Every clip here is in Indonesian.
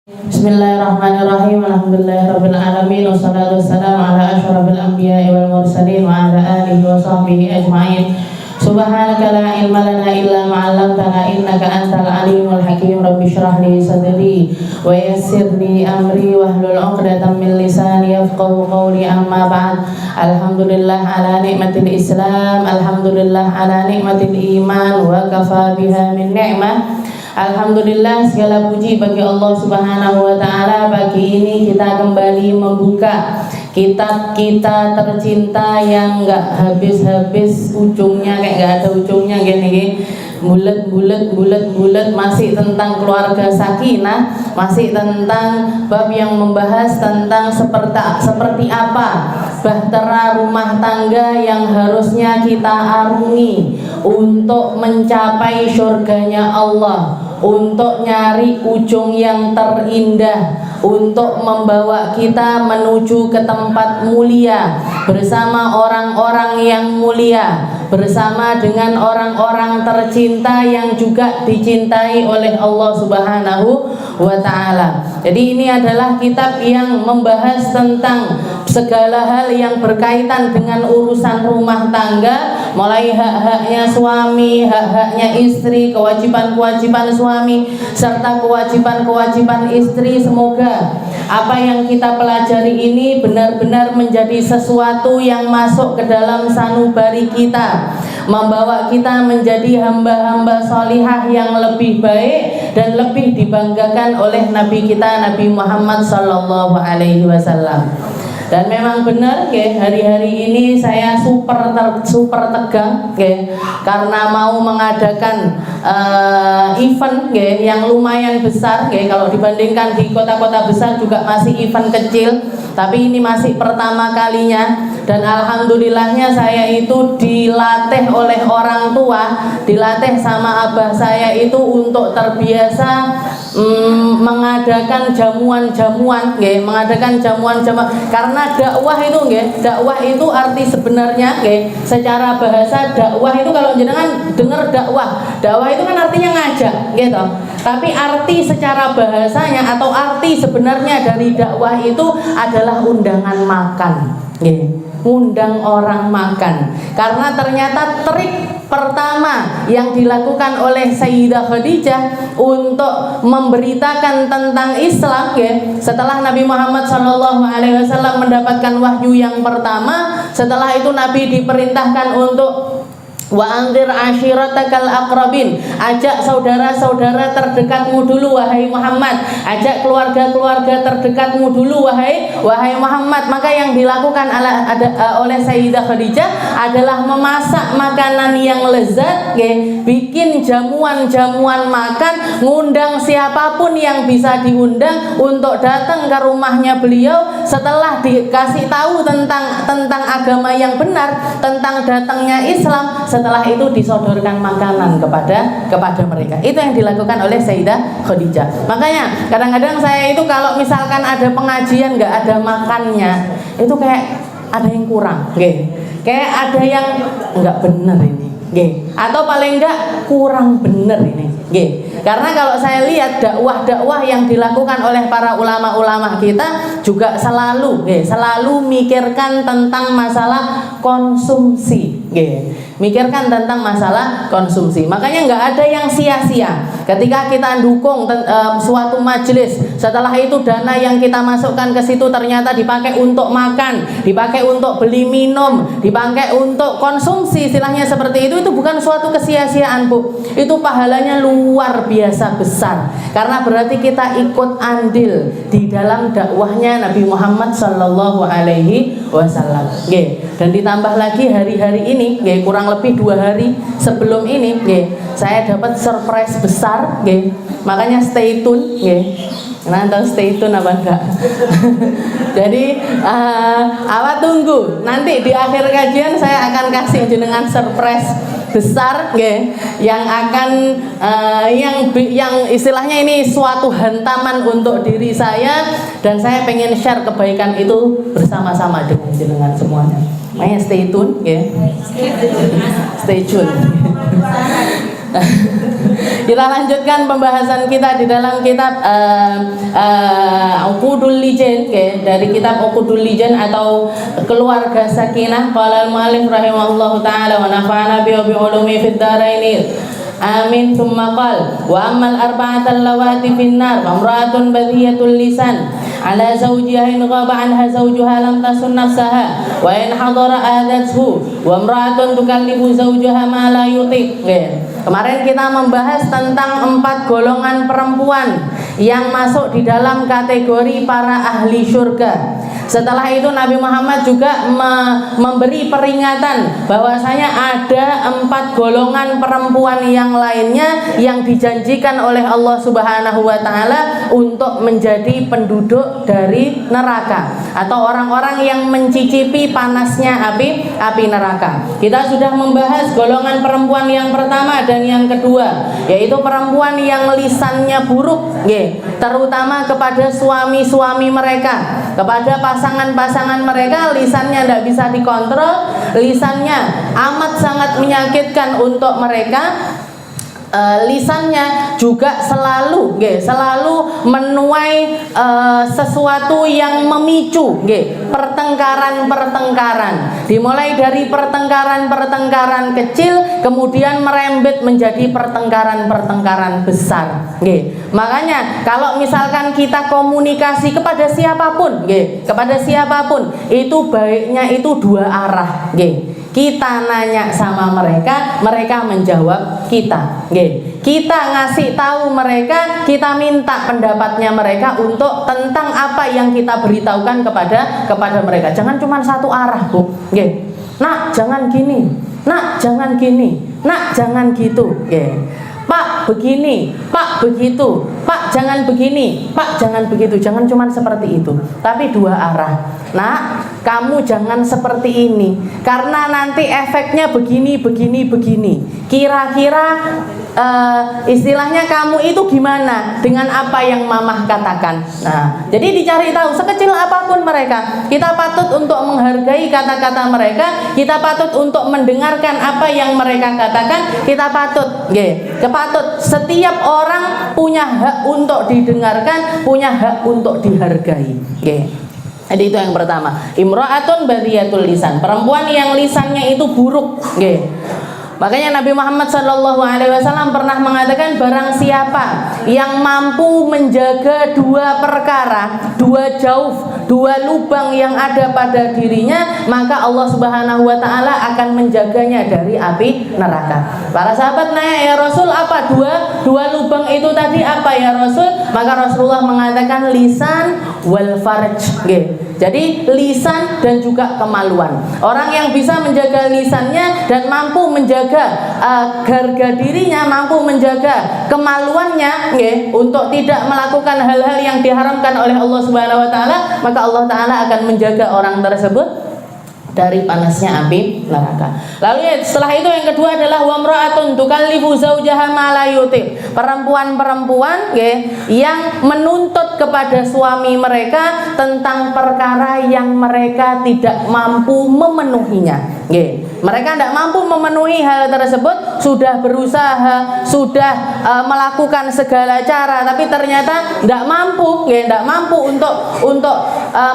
Bismillahirrahmanirrahim. Alhamdulillahirabbil alamin wassalatu wassalamu ala asyrafil anbiya'i wal mursalin wa ala alihi wa sahbihi ajma'in. Subhanaka la ilma lana illa ma 'allamtana innaka antal alimul hakim. Rabbi shrah li sadri wa yassir li amri wahlul 'uqdatam min lisani yafqahu qawli. Amma ba'd. Alhamdulillah ala nikmatil Islam, alhamdulillah ala nikmatil iman, wa kafa biha min ni'mah. Alhamdulillah, segala puji bagi Allah Subhanahu wa Ta'ala. Pagi ini kita kembali membuka kitab kita tercinta yang nggak habis-habis ujungnya, kayak nggak ada ujungnya gini, bulat, masih tentang keluarga sakinah, masih tentang bab yang membahas tentang seperti apa bahtera rumah tangga yang harusnya kita arungi untuk mencapai surganya Allah, untuk nyari ujung yang terindah, untuk membawa kita menuju ke tempat mulia bersama orang-orang yang mulia, bersama dengan orang-orang tercinta yang juga dicintai oleh Allah Subhanahu wa Ta'ala. Jadi ini adalah kitab yang membahas tentang segala hal yang berkaitan dengan urusan rumah tangga, mulai hak-haknya suami, hak-haknya istri, kewajiban-kewajiban suami, serta kewajiban-kewajiban istri. Semoga apa yang kita pelajari ini benar-benar menjadi sesuatu yang masuk ke dalam sanubari kita, membawa kita menjadi hamba-hamba solihah yang lebih baik dan lebih dibanggakan oleh Nabi kita, Nabi Muhammad Sallallahu Alaihi Wasallam. Dan memang benar, hari-hari ini saya super tegang, karena mau mengadakan event yang lumayan besar. Kalau dibandingkan di kota-kota besar juga masih event kecil, tapi ini masih pertama kalinya. Dan alhamdulillahnya saya itu dilatih oleh orang tua, dilatih sama abah saya itu untuk terbiasa mengadakan jamuan-jamuan, mengadakan jamuan-jamuan. Karena dakwah itu arti sebenarnya, secara bahasa dakwah itu, kalau jenengan dengar dakwah itu kan artinya ngajak, gitu. Tapi arti secara bahasanya atau arti sebenarnya dari dakwah itu adalah undangan makan, undang orang makan. Karena ternyata trik pertama yang dilakukan oleh Sayyidah Khadijah untuk memberitakan tentang Islam, setelah Nabi Muhammad SAW mendapatkan wahyu yang pertama, setelah itu Nabi diperintahkan untuk wa anzir ashiratakal aqrabin, ajak saudara-saudara terdekatmu dulu wahai Muhammad, ajak keluarga-keluarga terdekatmu dulu wahai Muhammad. Maka yang dilakukan oleh Sayyidah Khadijah adalah memasak makanan yang lezat, bikin jamuan-jamuan makan, ngundang siapapun yang bisa diundang untuk datang ke rumahnya beliau. Setelah dikasih tahu tentang agama yang benar, tentang datangnya Islam, setelah itu disodorkan makanan kepada mereka. Itu yang dilakukan oleh Sayyidah Khadijah. Makanya kadang-kadang saya itu kalau misalkan ada pengajian nggak ada makannya, itu kayak ada yang kurang, kayak ada yang nggak bener ini, atau paling nggak kurang bener ini, Karena kalau saya lihat dakwah-dakwah yang dilakukan oleh para ulama-ulama kita juga selalu mikirkan tentang masalah konsumsi, mikirkan tentang masalah konsumsi. Makanya nggak ada yang sia-sia ketika kita dukung suatu majelis, setelah itu dana yang kita masukkan ke situ ternyata dipakai untuk makan, dipakai untuk beli minum, dipakai untuk konsumsi, istilahnya seperti itu bukan suatu kesia-siaan, Bu. Itu pahalanya luar biasa besar, karena berarti kita ikut andil di dalam dakwahnya Nabi Muhammad Sallallahu Alaihi Wasallam. Dan ditambah lagi hari-hari ini, kurang lebih 2 hari sebelum ini, saya dapat surprise besar, makanya stay tune, Nanti stay tune apa enggak? Jadi awak tunggu, nanti di akhir kajian saya akan kasih jenengan surprise besar, yang akan yang istilahnya ini suatu hantaman untuk diri saya, dan saya pengen share kebaikan itu bersama-sama dengan jenengan semuanya. Makanya stay tune, stay tune. Kita lanjutkan pembahasan kita di dalam kitab Uqudul Lijan, dari kitab Uqudul Lijan atau Keluarga Sakinah. Qala al-mu'allif rahimahullahu taala wa nafa'ana bi ulumi fid dharain. Amin. Tsumma qala wa ammal arba'atul lawati fin nar famra'atun badhiyatul lisan ala zawjiha in ghaba anha zawjuha lam tasun nafsaha wa in hadara adathu wa imra'atun tukallifu zawjaha ma la yutiq. Kemarin kita membahas tentang 4 golongan perempuan yang masuk di dalam kategori para ahli surga. Setelah itu Nabi Muhammad juga memberi peringatan bahwasanya ada 4 golongan perempuan yang lainnya yang dijanjikan oleh Allah Subhanahu wa taala untuk menjadi penduduk dari neraka atau orang-orang yang mencicipi panasnya api neraka. Kita sudah membahas golongan perempuan yang pertama dan yang kedua, yaitu perempuan yang lisannya buruk, terutama kepada suami-suami mereka, kepada pasangan-pasangan mereka. Lisannya tidak bisa dikontrol, lisannya amat sangat menyakitkan untuk mereka. Lisannya juga selalu menuai sesuatu yang memicu pertengkaran, dimulai dari pertengkaran kecil kemudian merembet menjadi pertengkaran besar. Makanya kalau misalkan kita komunikasi kepada siapapun itu baiknya itu 2 arah. Kita nanya sama mereka, mereka menjawab kita. Kita ngasih tahu mereka, kita minta pendapatnya mereka untuk tentang apa yang kita beritahukan kepada mereka. Jangan cuma 1 arah, Bu. Nak, jangan gini. Nak, jangan gini. Nak, jangan gitu. Pak, begini, Pak, begitu. Pak, jangan begini, Pak, jangan begitu. Jangan cuma seperti itu, tapi 2 arah. Nah, kamu jangan seperti ini karena nanti efeknya begini. Kira-kira istilahnya kamu itu gimana dengan apa yang mamah katakan. Nah, jadi dicari tahu sekecil apapun mereka. Kita patut untuk menghargai kata-kata mereka, kita patut untuk mendengarkan apa yang mereka katakan. Kita patut, setiap orang punya hak untuk didengarkan, punya hak untuk dihargai. Jadi itu yang pertama, imra'atun badhiyatul lisan, perempuan yang lisannya itu buruk. Makanya Nabi Muhammad SAW pernah mengatakan, barang siapa yang mampu menjaga 2 perkara, 2 jauf, 2 lubang yang ada pada dirinya, maka Allah Subhanahu wa taala akan menjaganya dari api neraka. Para sahabat nanya, ya Rasul, apa 2 lubang itu tadi apa ya Rasul? Maka Rasulullah mengatakan lisan wal farj. Jadi lisan dan juga kemaluan. Orang yang bisa menjaga lisannya dan mampu menjaga harga dirinya, mampu menjaga kemaluannya, untuk tidak melakukan hal-hal yang diharamkan oleh Allah Subhanahu wa taala, maka Allah taala akan menjaga orang tersebut dari panasnya api neraka. Lalu setelah itu yang kedua adalah wamra'atun tukallifu zaujaha ma la yutiq. Perempuan-perempuan yang menuntut kepada suami mereka tentang perkara yang mereka tidak mampu memenuhinya. Mereka tidak mampu memenuhi hal tersebut, sudah berusaha, sudah melakukan segala cara, tapi ternyata tidak mampu untuk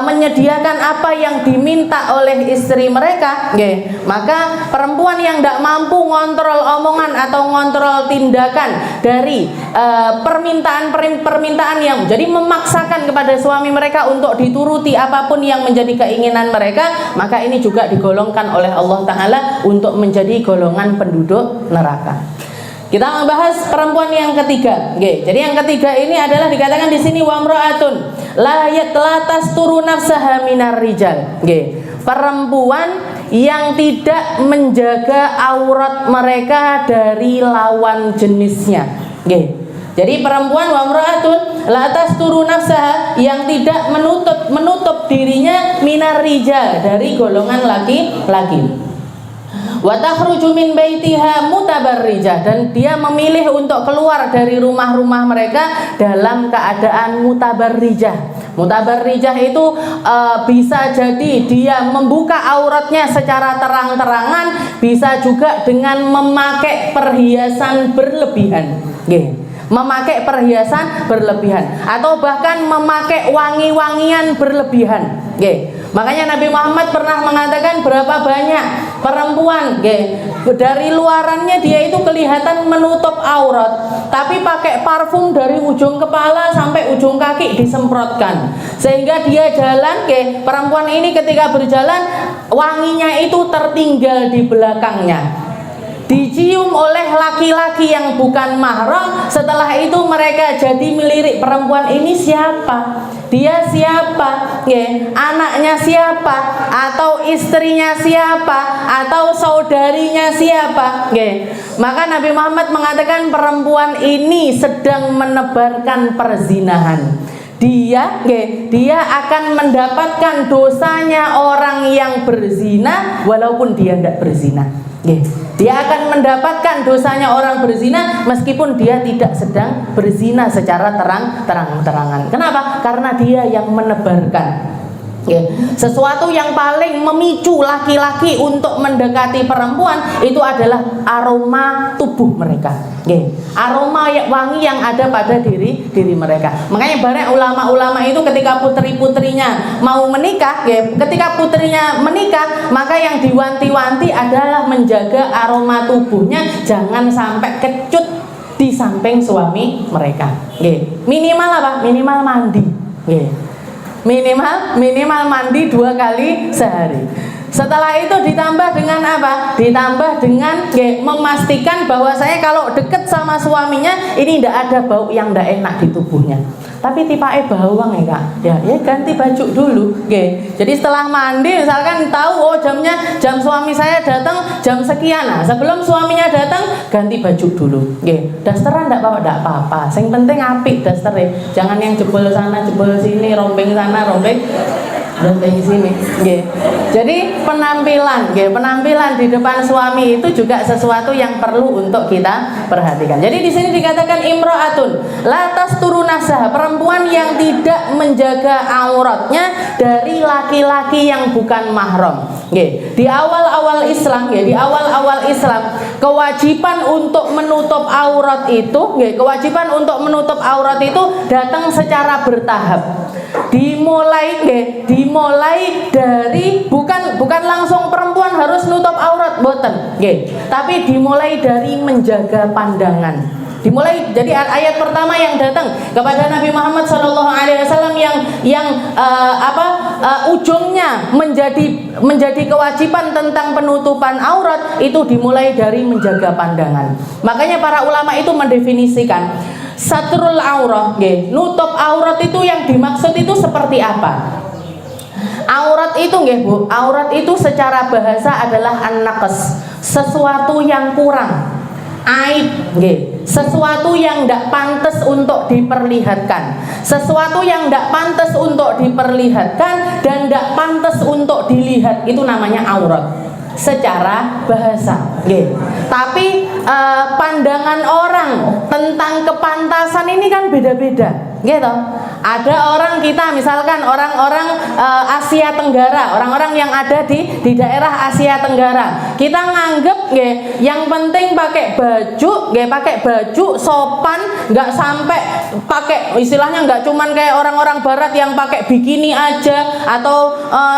menyediakan apa yang diminta oleh istri mereka. Maka perempuan yang tidak mampu ngontrol omongan atau ngontrol tindakan dari permintaan yang jadi memaksakan kepada suami mereka untuk dituruti apapun yang menjadi keinginan mereka, maka ini juga digolongkan oleh Allah Ta'ala untuk menjadi golongan penduduk neraka. Kita membahas perempuan yang ketiga. Jadi yang ketiga ini adalah dikatakan di sini wamra'atun la tasturu nafsaha minar rijal. Perempuan yang tidak menjaga aurat mereka dari lawan jenisnya. Jadi perempuan wamra'atun la tasturu nafsaha, yang tidak menutup dirinya minar rijal, dari golongan laki-laki. Wa takhruju min baitiha mutabarrijah, dan dia memilih untuk keluar dari rumah-rumah mereka dalam keadaan mutabarrijah. Mutabarrijah itu bisa jadi dia membuka auratnya secara terang-terangan, bisa juga dengan memakai perhiasan berlebihan. nggih. Memakai perhiasan berlebihan atau bahkan memakai wangi-wangian berlebihan, nggih. Makanya Nabi Muhammad pernah mengatakan berapa banyak perempuan, dari luarannya dia itu kelihatan menutup aurat, tapi pakai parfum dari ujung kepala sampai ujung kaki disemprotkan, sehingga dia jalan, perempuan ini ketika berjalan wanginya itu tertinggal di belakangnya, dicium oleh laki-laki yang bukan mahram. Setelah itu mereka jadi melirik, perempuan ini siapa, dia siapa, anaknya siapa, atau istrinya siapa, atau saudarinya siapa. Maka Nabi Muhammad mengatakan perempuan ini sedang menebarkan perzinahan. Dia akan mendapatkan dosanya orang yang berzina walaupun dia tidak berzina. Dia akan mendapatkan dosanya orang berzina meskipun dia tidak sedang berzina secara terang-terangan. Kenapa? Karena dia yang menebarkan. Sesuatu yang paling memicu laki-laki untuk mendekati perempuan itu adalah aroma tubuh mereka, aroma wangi yang ada pada diri mereka. Makanya banyak ulama-ulama itu ketika putri-putrinya mau menikah, ketika putrinya menikah, maka yang diwanti-wanti adalah menjaga aroma tubuhnya jangan sampai kecut di samping suami mereka. Minimal apa? Minimal mandi. Minimal mandi 2 kali sehari. Setelah itu ditambah dengan apa? Ditambah dengan memastikan bahwa saya kalau deket sama suaminya ini tidak ada bau yang tidak enak di tubuhnya. Tapi tipake bawang ya Kak. Ya ganti baju dulu. Jadi setelah mandi misalkan tahu jam suami saya datang jam sekian. Nah, sebelum suaminya datang ganti baju dulu. Dasteran tidak apa-apa. Yang penting apik dasternya. Jangan yang jebol sana jebol sini, rombeng sana rombeng sini. Jadi penampilan di depan suami itu juga sesuatu yang perlu untuk kita perhatikan. Jadi di sini dikatakan imro'atun la tasturu nafsaha, perempuan yang tidak menjaga auratnya dari laki-laki yang bukan mahram. Di awal-awal Islam, kewajiban untuk menutup aurat itu, datang secara bertahap. Dimulai dari bukan langsung perempuan harus nutup aurat, boten, tapi dimulai dari menjaga pandangan. Jadi ayat pertama yang datang kepada Nabi Muhammad SAW yang ujungnya menjadi kewajiban tentang penutupan aurat itu dimulai dari menjaga pandangan. Makanya para ulama itu mendefinisikan satrul aurah, nutup aurat itu yang dimaksud itu seperti apa? Aurat itu Bu, aurat itu secara bahasa adalah an-naqs, sesuatu yang kurang, aib, sesuatu yang tidak pantas untuk diperlihatkan, sesuatu yang tidak pantas untuk diperlihatkan dan tidak pantas untuk dilihat, itu namanya aurat secara bahasa. Tapi pandangan orang tentang kepantasan ini kan beda-beda, Ada orang kita misalkan orang-orang Asia Tenggara, orang-orang yang ada di daerah Asia Tenggara, kita nganggep yang penting pakai baju sopan, nggak sampai pakai istilahnya nggak cuman kayak orang-orang Barat yang pakai bikini aja atau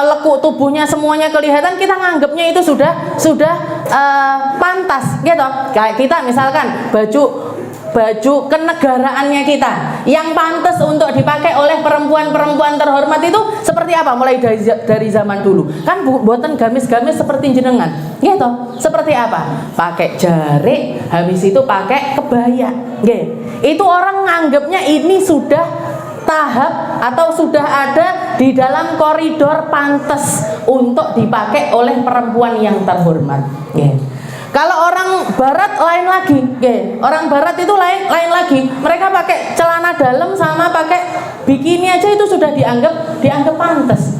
lekuk tubuhnya semuanya kelihatan, kita nganggepnya itu sudah pantas, Kayak kita misalkan baju kenegaraannya kita yang pantas untuk dipakai oleh perempuan-perempuan terhormat itu seperti apa? Mulai dari zaman dulu kan buatan gamis-gamis seperti jenengan, seperti apa? Pakai jarik, habis itu pakai kebaya, itu orang nganggapnya ini sudah tahap atau sudah ada di dalam koridor pantas untuk dipakai oleh perempuan yang terhormat. Kalau orang Barat lain lagi, orang Barat itu lain lagi. Mereka pakai celana dalam sama pakai bikini aja itu sudah dianggap pantas.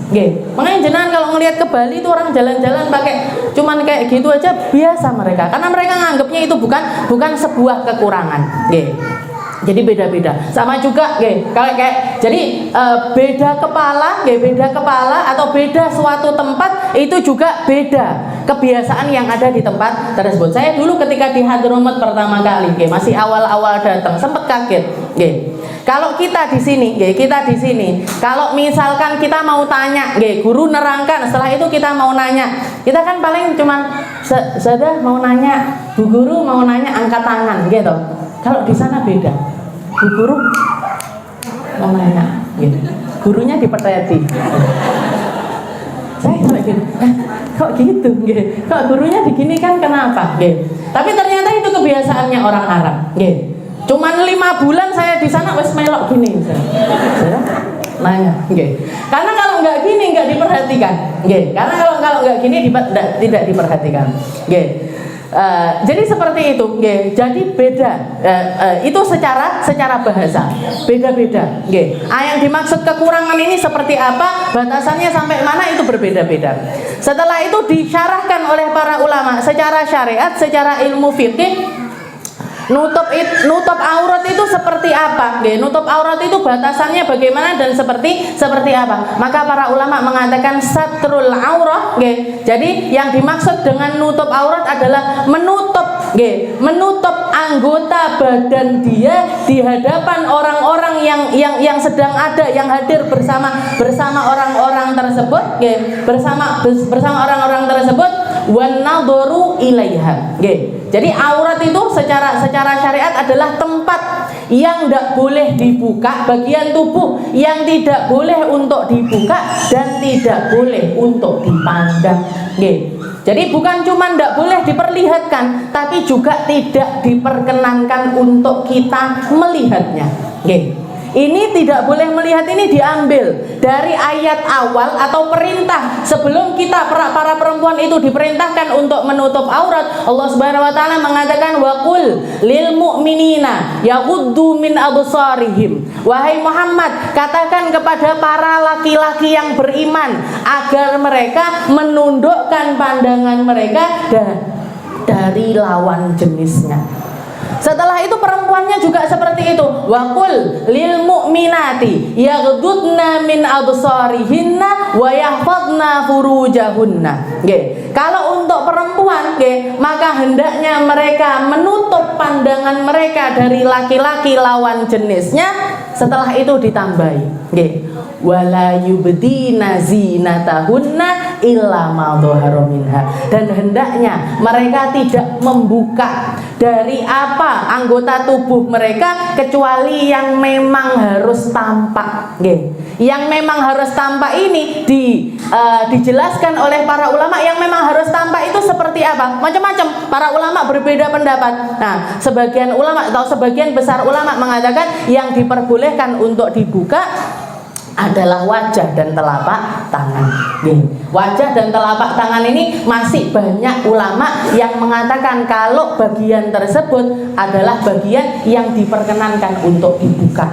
Makanya jenengan kalau ngelihat ke Bali itu orang jalan-jalan pakai cuman kayak gitu aja biasa mereka, karena mereka nganggapnya itu bukan sebuah kekurangan. Jadi beda-beda. Sama juga kalau kayak jadi beda kepala, beda kepala atau beda suatu tempat itu juga beda kebiasaan yang ada di tempat tersebut. Saya dulu ketika di Hadramut pertama kali, masih awal-awal datang sempat kaget. Kalau kita di sini, kalau misalkan kita mau tanya, guru nerangkan, setelah itu kita mau nanya, kita kan paling cuma sudah mau nanya, Bu Guru mau nanya angkat tangan gitu. Kalau di sana beda, Bu Guru mau nanya, gitu. Gurunya dipeteti. Saya kalau gitu, kok gitu, gitu. Kok gurunya diginikan kenapa? Gitu. Tapi ternyata itu kebiasaannya orang Arab. Gitu. Cuman 5 bulan saya di sana wes melok gini, nanya, karena kalau nggak gini nggak diperhatikan, karena kalau nggak gini tidak diperhatikan, jadi seperti itu, jadi beda, itu secara bahasa beda-beda, yang dimaksud kekurangan ini seperti apa, batasannya sampai mana itu berbeda-beda. Setelah itu disyarahkan oleh para ulama secara syariat, secara ilmu fikih. Nutup aurat itu seperti apa? Nutup aurat itu batasannya bagaimana dan seperti apa? Maka para ulama mengatakan satrul aurah. Jadi yang dimaksud dengan nutup aurat adalah menutup anggota badan dia di hadapan orang-orang yang sedang ada, yang hadir bersama orang-orang tersebut, bersama orang-orang tersebut, wan nadharu ilaiha. Jadi aurat itu secara syariat adalah tempat yang tidak boleh dibuka, bagian tubuh yang tidak boleh untuk dibuka dan tidak boleh untuk dipandang. Jadi bukan cuma tidak boleh diperlihatkan, tapi juga tidak diperkenankan untuk kita melihatnya. Ini tidak boleh melihat, ini diambil dari ayat awal atau perintah sebelum kita para perempuan itu diperintahkan untuk menutup aurat. Allah Subhanahu wa taala mengatakan waqul lil mu'minina yaghuddu min absarihim. Wahai Muhammad, katakan kepada para laki-laki yang beriman agar mereka menundukkan pandangan mereka dari lawan jenisnya. Setelah itu perempuannya juga seperti itu. Waqul lil mu'minati yaghdudna min absarihinna wa yahfadna furujahunna. Kalau untuk perempuan, maka hendaknya mereka menutup pandangan mereka dari laki-laki lawan jenisnya. Setelah itu ditambahi, wala yubdina zinatahunna illa ma dhahara minha. Dan hendaknya mereka tidak membuka dari apa anggota tubuh mereka kecuali yang memang harus tampak. Yang memang harus tampak ini dijelaskan oleh para ulama. Yang memang harus tampak itu seperti apa? Macam-macam. Para ulama berbeda pendapat. Nah, sebagian ulama atau sebagian besar ulama mengatakan yang diperbolehkan untuk dibuka adalah wajah dan telapak tangan. Wajah dan telapak tangan ini masih banyak ulama yang mengatakan kalau bagian tersebut adalah bagian yang diperkenankan untuk dibuka.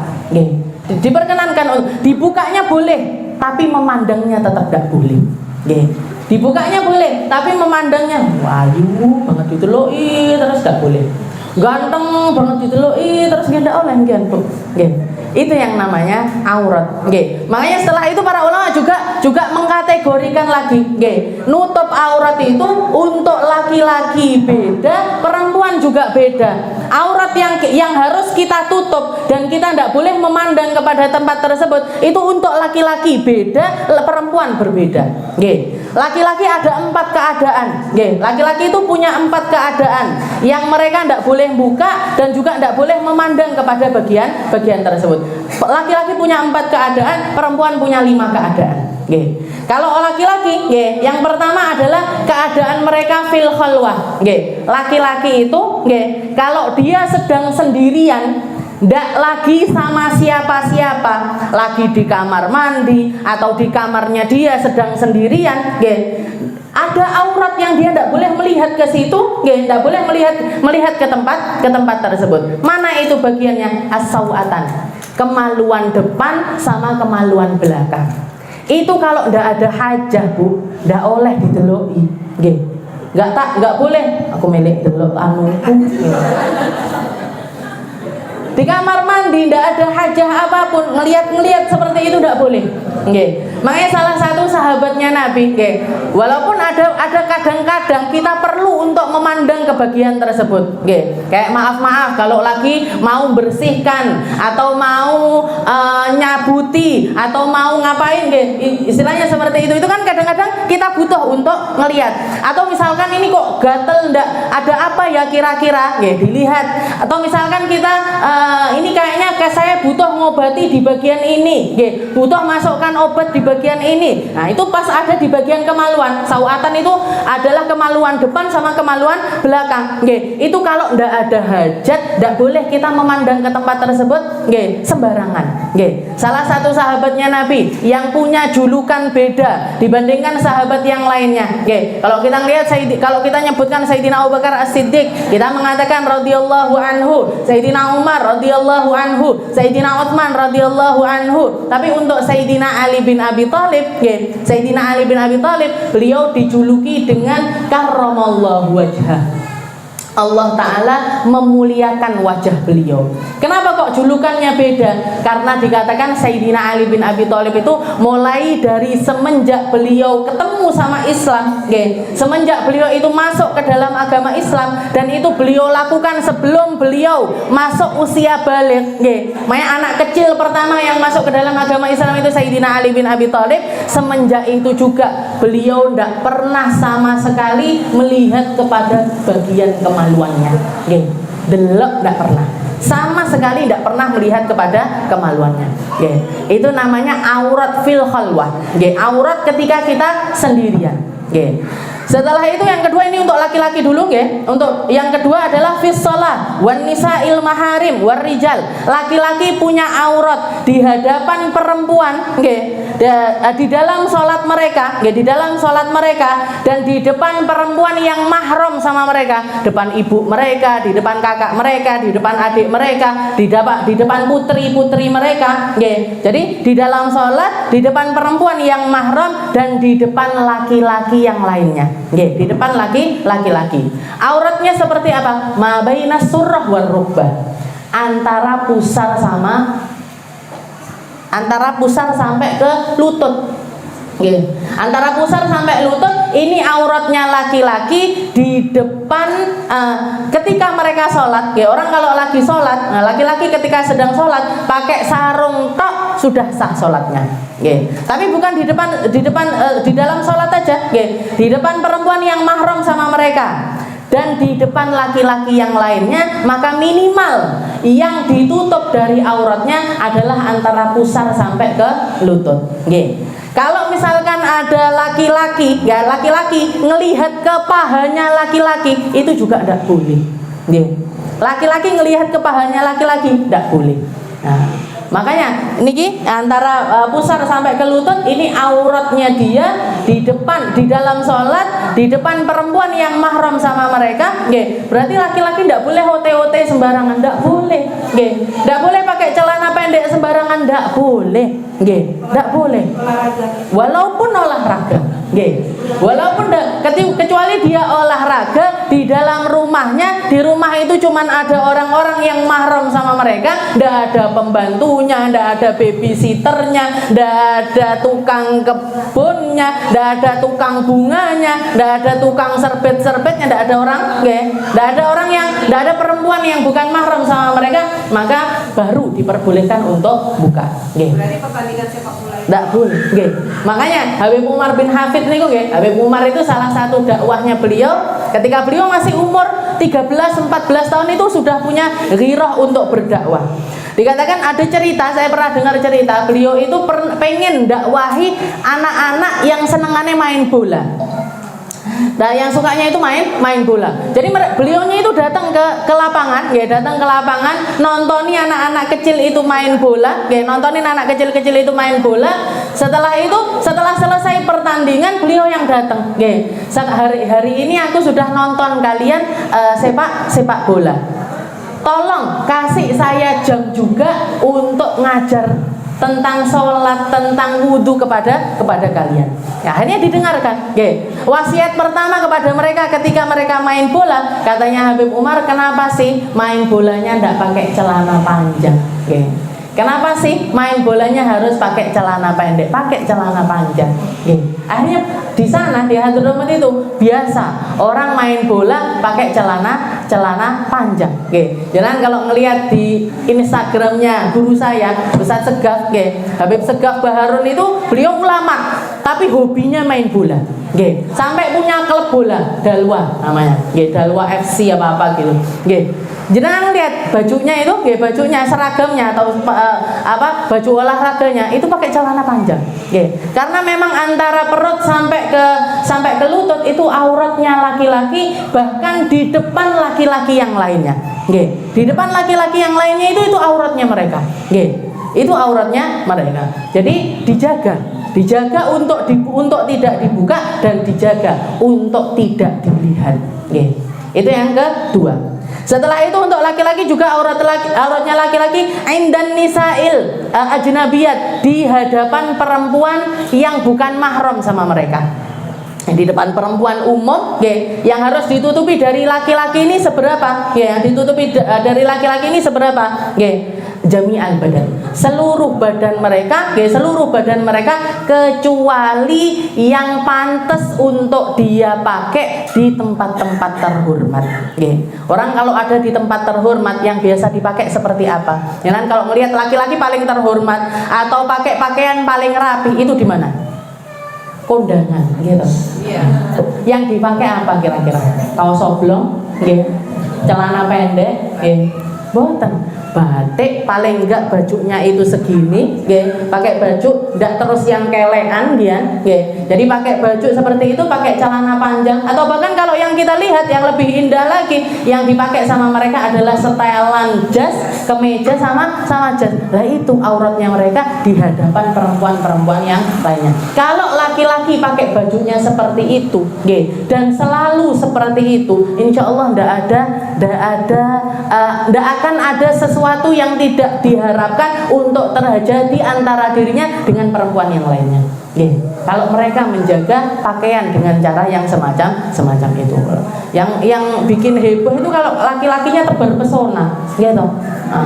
Diperkenankan, dibukanya boleh, tapi memandangnya tetap tidak boleh. Dibukanya boleh, tapi memandangnya wayu banget diteloi terus tidak boleh. Ganteng banget diteloi terus tidak oleh gitu. Itu yang namanya aurat. Makanya setelah itu para ulama juga mengkategorikan lagi. Nutup aurat itu untuk laki-laki beda, perempuan juga beda. Aurat yang harus kita tutup dan kita tidak boleh memandang kepada tempat tersebut itu untuk laki-laki beda, perempuan berbeda. Laki-laki ada 4 keadaan. Laki-laki itu punya 4 keadaan yang mereka tidak boleh buka dan juga tidak boleh memandang kepada bagian tersebut. Laki-laki punya 4 keadaan, perempuan punya 5 keadaan. Kalau laki-laki, yang pertama adalah keadaan mereka fil khalwah. Laki-laki itu, kalau dia sedang sendirian, tidak lagi sama siapa-siapa, lagi di kamar mandi atau di kamarnya dia sedang sendirian, ada aurat yang dia tidak boleh melihat ke situ, tidak boleh melihat ke tempat tersebut. Mana itu bagiannya? As-sawatan, kemaluan depan sama kemaluan belakang. Itu kalau tidak ada hajah, Bu, tidak oleh dideloi. Nggak boleh. Aku milik delok anuku. Di kamar mandi tidak ada hajah apapun, ngelihat seperti itu tidak boleh. Makanya salah satu sahabatnya Nabi, walaupun ada kadang-kadang kita perlu untuk memandang ke bagian tersebut, kayak maaf kalau lagi mau bersihkan atau mau nyabuti atau mau ngapain, istilahnya seperti itu kan kadang-kadang kita butuh untuk ngelihat. Atau misalkan ini kok gatel, ndak ada apa ya kira-kira, dilihat. Atau misalkan kita ini kayaknya saya butuh ngobati di bagian ini, butuh masukkan obat di bagian ini. Nah itu pas ada di bagian kemaluan. Sawatan itu adalah kemaluan depan sama kemaluan belakang. Itu kalau ndak ada hajat, ndak boleh kita memandang ke tempat tersebut sembarangan. Salah satu sahabatnya Nabi yang punya julukan beda dibandingkan sahabat yang lainnya. Kalau kita lihat, kalau kita nyebutkan Sayyidina Abu Bakar As-Siddiq, kita mengatakan radhiyallahu anhu, Sayyidina Umar radhiyallahu anhu, Sayyidina Utsman radhiyallahu anhu. Tapi untuk Sayyidina Ali bin Abi Thalib, Sayyidina Ali bin Abi Thalib, beliau dijuluki dengan karramallahu wajhah. Allah Ta'ala memuliakan wajah beliau. Kenapa kok julukannya beda? Karena dikatakan Sayyidina Ali bin Abi Thalib itu mulai dari semenjak beliau ketemu sama Islam, semenjak beliau itu masuk ke dalam agama Islam, dan itu beliau lakukan sebelum beliau masuk usia balik. Makanya anak kecil pertama yang masuk ke dalam agama Islam itu Sayyidina Ali bin Abi Thalib. Semenjak itu juga beliau tidak pernah sama sekali melihat kepada bagian kemaluannya, delok tidak pernah, sama sekali tidak pernah melihat kepada kemaluannya. Itu namanya aurat fil khalwah, aurat ketika kita sendirian. Setelah itu yang kedua, ini untuk laki-laki dulu, Untuk yang kedua adalah fis shalah wan nisa'il maharim war rijal. Laki-laki punya aurat di hadapan perempuan, di dalam sholat mereka, di dalam sholat mereka, dan di depan perempuan yang mahram sama mereka, depan ibu mereka, di depan kakak mereka, di depan adik mereka, di depan putri-putri mereka. Jadi di dalam sholat, di depan perempuan yang mahram, dan di depan laki-laki yang lainnya. Di depan laki-laki. Auratnya seperti apa? Ma bainas surrah war rukbah. Antara pusar sampai ke lutut. Antara pusar sampai lutut, ini auratnya laki-laki di depan ketika mereka sholat. Orang kalau lagi sholat, laki-laki ketika sedang sholat pakai sarung tok sudah sah sholatnya. Tapi bukan di dalam sholat aja, di depan perempuan yang mahram sama mereka dan di depan laki-laki yang lainnya, maka minimal yang ditutup dari auratnya adalah antara pusar sampai ke lutut. Kalau misalkan ada laki-laki ngelihat ke pahanya laki-laki, itu juga tidak boleh. Laki-laki ngelihat ke pahanya laki-laki tidak boleh. Nah, makanya niki antara pusar sampai ke lutut, ini auratnya dia di depan, di dalam sholat, di depan perempuan yang mahram sama mereka. Berarti laki-laki tidak boleh hote-hote sembarangan, tidak boleh. Tidak boleh pakai celana pendek sembarangan, tidak boleh. Tidak boleh. Walaupun olahraga, walaupun kecuali dia olahraga di dalam rumahnya, di rumah itu cuman ada orang-orang yang mahram sama mereka, tidak ada pembantunya, tidak ada babysitternya, tidak ada tukang kebunnya, tidak ada tukang bunganya, tidak ada tukang serbet-serbetnya, tidak ada orang, tidak ada orang yang, tidak ada perempuan yang bukan mahram sama mereka, maka baru diperbolehkan untuk buka. Berarti pertandingan sepak bola tidak boleh. Makanya Habib Umar bin Hafid niku, Habib Umar itu salah satu dakwahnya beliau ketika beliau masih umur 13-14 tahun itu sudah punya ghirah untuk berdakwah. Dikatakan ada cerita, saya pernah dengar cerita, beliau itu pengen dakwahi anak-anak yang senengannya main bola. Nah, yang sukanya itu main bola. Jadi beliaunya itu datang ke lapangan, datang ke lapangan, nontoni anak-anak kecil itu main bola, nontonin anak kecil-kecil itu main bola. Setelah itu, setelah selesai pertandingan, beliau yang datang. Hari ini aku sudah nonton kalian sepak bola. Tolong kasih saya jam juga untuk ngajar tentang sholat, tentang wudhu kepada kalian. Ya, akhirnya didengarkan. Wasiat pertama kepada mereka ketika mereka main bola, katanya Habib Umar, kenapa sih main bolanya tidak pakai celana panjang? Kenapa sih main bolanya harus pakai celana pendek? Pakai celana panjang. Akhirnya di sana di Hadramaut itu biasa orang main bola pakai celana panjang. Jangan kalau ngelihat di Instagramnya guru saya Ustaz Segaf, Habib Segaf Baharun itu beliau ulama tapi hobinya main bola. Sampai punya klub bola Dalwa namanya. Dalwa FC apa gitu. Jangan lihat bajunya itu, bajunya seragamnya atau baju olahraganya itu pakai celana panjang. Karena memang antara perut sampai ke lutut itu auratnya laki-laki, bahkan di depan laki-laki yang lainnya. Di depan laki-laki yang lainnya itu auratnya mereka. Itu auratnya mereka. Jadi dijaga untuk tidak dibuka dan dijaga untuk tidak dilihat. Itu yang kedua. Setelah itu untuk laki-laki juga auratnya laki-laki indan nisail ajnabiyat, di hadapan perempuan yang bukan mahram sama mereka. Di depan perempuan umum, yang harus ditutupi dari laki-laki ini seberapa? Yang ditutupi dari laki-laki ini seberapa? Jami'al badan, seluruh badan mereka, kecuali yang pantas untuk dia pakai di tempat-tempat terhormat. Orang kalau ada di tempat terhormat yang biasa dipakai seperti apa? Jangan kalau melihat laki-laki paling terhormat atau pakai pakaian paling rapi itu di mana? Kondangan, gitu. Yang dipakai apa kira-kira? Kaos oblong, celana pendek, boten. Batik paling enggak bajunya itu segini, pakai baju enggak terus yang kelean dia, jadi pakai baju seperti itu, pakai celana panjang, atau bahkan kalau yang kita lihat yang lebih indah lagi, yang dipakai sama mereka adalah setelan jas, kemeja sama jas. Nah itu auratnya mereka di hadapan perempuan-perempuan yang lainnya. Kalau laki-laki pakai bajunya seperti itu, dan selalu seperti itu, insya Allah tidak akan ada sesuatu yang tidak diharapkan untuk terjadi antara dirinya dengan perempuan yang lainnya. Kalau mereka menjaga pakaian dengan cara yang semacam itu. Yang bikin heboh itu kalau laki-lakinya tebar pesona, gitu.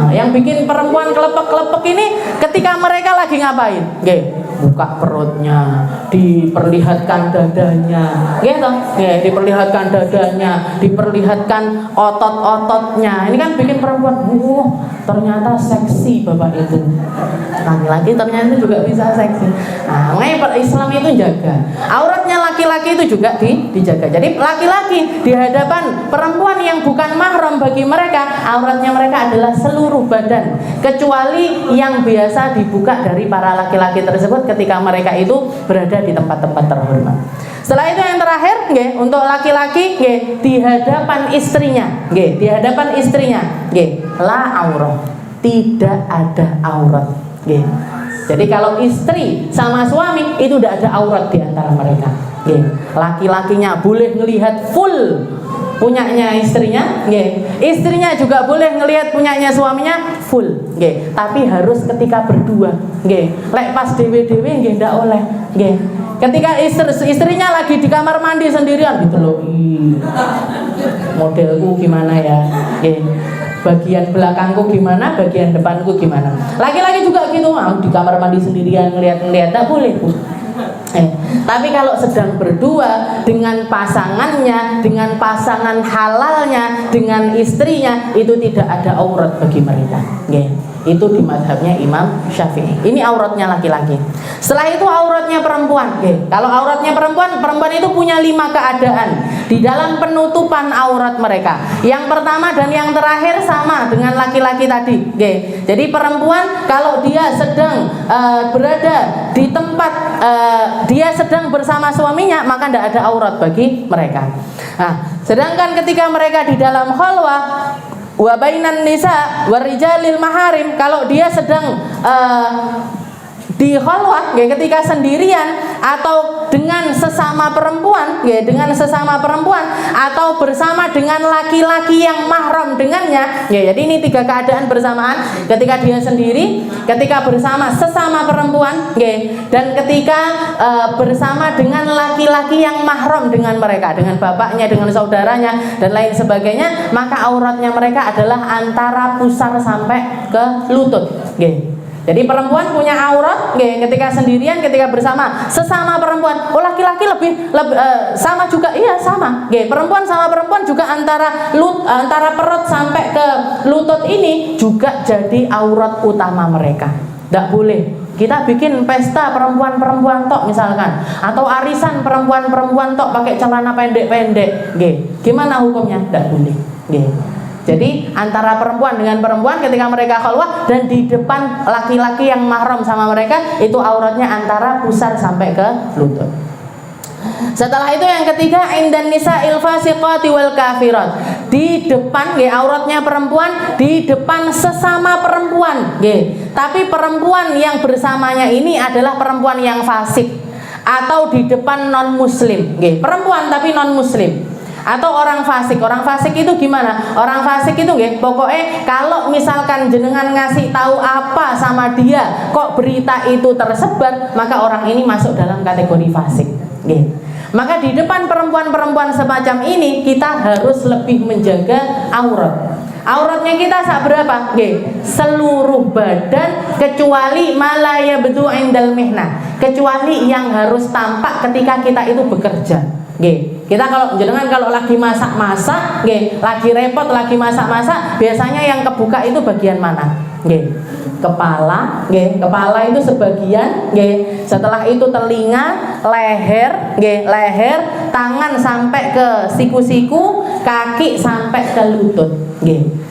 Yang bikin perempuan kelepek-kelepek ini ketika mereka lagi ngapain? Buka perutnya, diperlihatkan dadanya, gitu. Diperlihatkan dadanya, diperlihatkan otot-ototnya. Ini kan bikin perempuan, ternyata seksi bapak itu. Laki-laki ternyata juga bisa seksi. Islam itu jaga auratnya laki-laki itu juga dijaga. Jadi laki-laki di hadapan perempuan yang bukan mahram bagi mereka, auratnya mereka adalah seluruh badan, kecuali yang biasa dibuka dari para laki-laki tersebut ketika mereka itu berada di tempat-tempat terhormat. Setelah itu yang terakhir, untuk laki-laki, di hadapan istrinya, la aurah, tidak ada aurat. Jadi kalau istri sama suami itu tidak ada aurat di antara mereka. Laki-lakinya boleh ngelihat full punyanya istrinya, istrinya juga boleh ngelihat punyanya suaminya full, tapi harus ketika berdua. Lek pas dewe-dewe ndak oleh. Ketika istrinya lagi di kamar mandi sendirian gitu loh. Modelku gimana ya? Bagian belakangku gimana, bagian depanku gimana. Laki-laki juga gitu, di kamar mandi sendirian ngeliat-ngeliat, tak boleh Bu. Tapi kalau sedang berdua dengan pasangannya, dengan pasangan halalnya, dengan istrinya, itu tidak ada aurat bagi mereka. Itu di mazhabnya Imam Syafi'i. Ini auratnya laki-laki. Setelah itu auratnya perempuan. Kalau auratnya perempuan itu punya 5 keadaan di dalam penutupan aurat mereka. Yang pertama dan yang terakhir sama dengan laki-laki tadi. Jadi perempuan kalau dia sedang berada di tempat dia sedang bersama suaminya, maka tidak ada aurat bagi mereka. Sedangkan ketika mereka di dalam khalwah wa bainan nisa warijalil maharim, kalau dia sedang di khalwah nggih, ketika sendirian atau dengan sesama perempuan nggih, dengan sesama perempuan atau bersama dengan laki-laki yang mahram dengannya nggih. Jadi ini 3 keadaan bersamaan, ketika dia sendiri, ketika bersama sesama perempuan nggih, dan ketika bersama dengan laki-laki yang mahram dengan mereka, dengan bapaknya, dengan saudaranya dan lain sebagainya, maka auratnya mereka adalah antara pusar sampai ke lutut nggih. Jadi perempuan punya aurat ketika sendirian, ketika bersama sesama perempuan. Oh, laki-laki lebih sama juga, iya sama. Perempuan sama perempuan juga antara perut sampai ke lutut ini juga jadi aurat utama mereka. Tidak boleh kita bikin pesta perempuan-perempuan tok misalkan, atau arisan perempuan-perempuan tok pakai celana pendek-pendek. Gimana hukumnya? Tidak boleh. Jadi antara perempuan dengan perempuan ketika mereka khalwah dan di depan laki-laki yang mahram sama mereka, itu auratnya antara pusar sampai ke lutut. Setelah itu yang ketiga, indan nisa'il fasiqati wal kafirat. Di depan auratnya perempuan di depan sesama perempuan tapi perempuan yang bersamanya ini adalah perempuan yang fasik, atau di depan non muslim perempuan tapi non muslim, atau orang fasik. Orang fasik itu gimana? Orang fasik itu pokoknya kalau misalkan jenengan ngasih tahu apa sama dia kok berita itu tersebar, maka orang ini masuk dalam kategori fasik. Maka di depan perempuan-perempuan semacam ini kita harus lebih menjaga aurat. Auratnya kita berapa? Seluruh badan kecuali malaya betul indal mihna, kecuali yang harus tampak ketika kita itu bekerja. Kita kalau lagi masak-masak, lagi repot, lagi masak-masak, biasanya yang kebuka itu bagian mana? Kepala, kepala itu sebagian, setelah itu telinga, leher, tangan sampai ke siku-siku, kaki sampai ke lutut.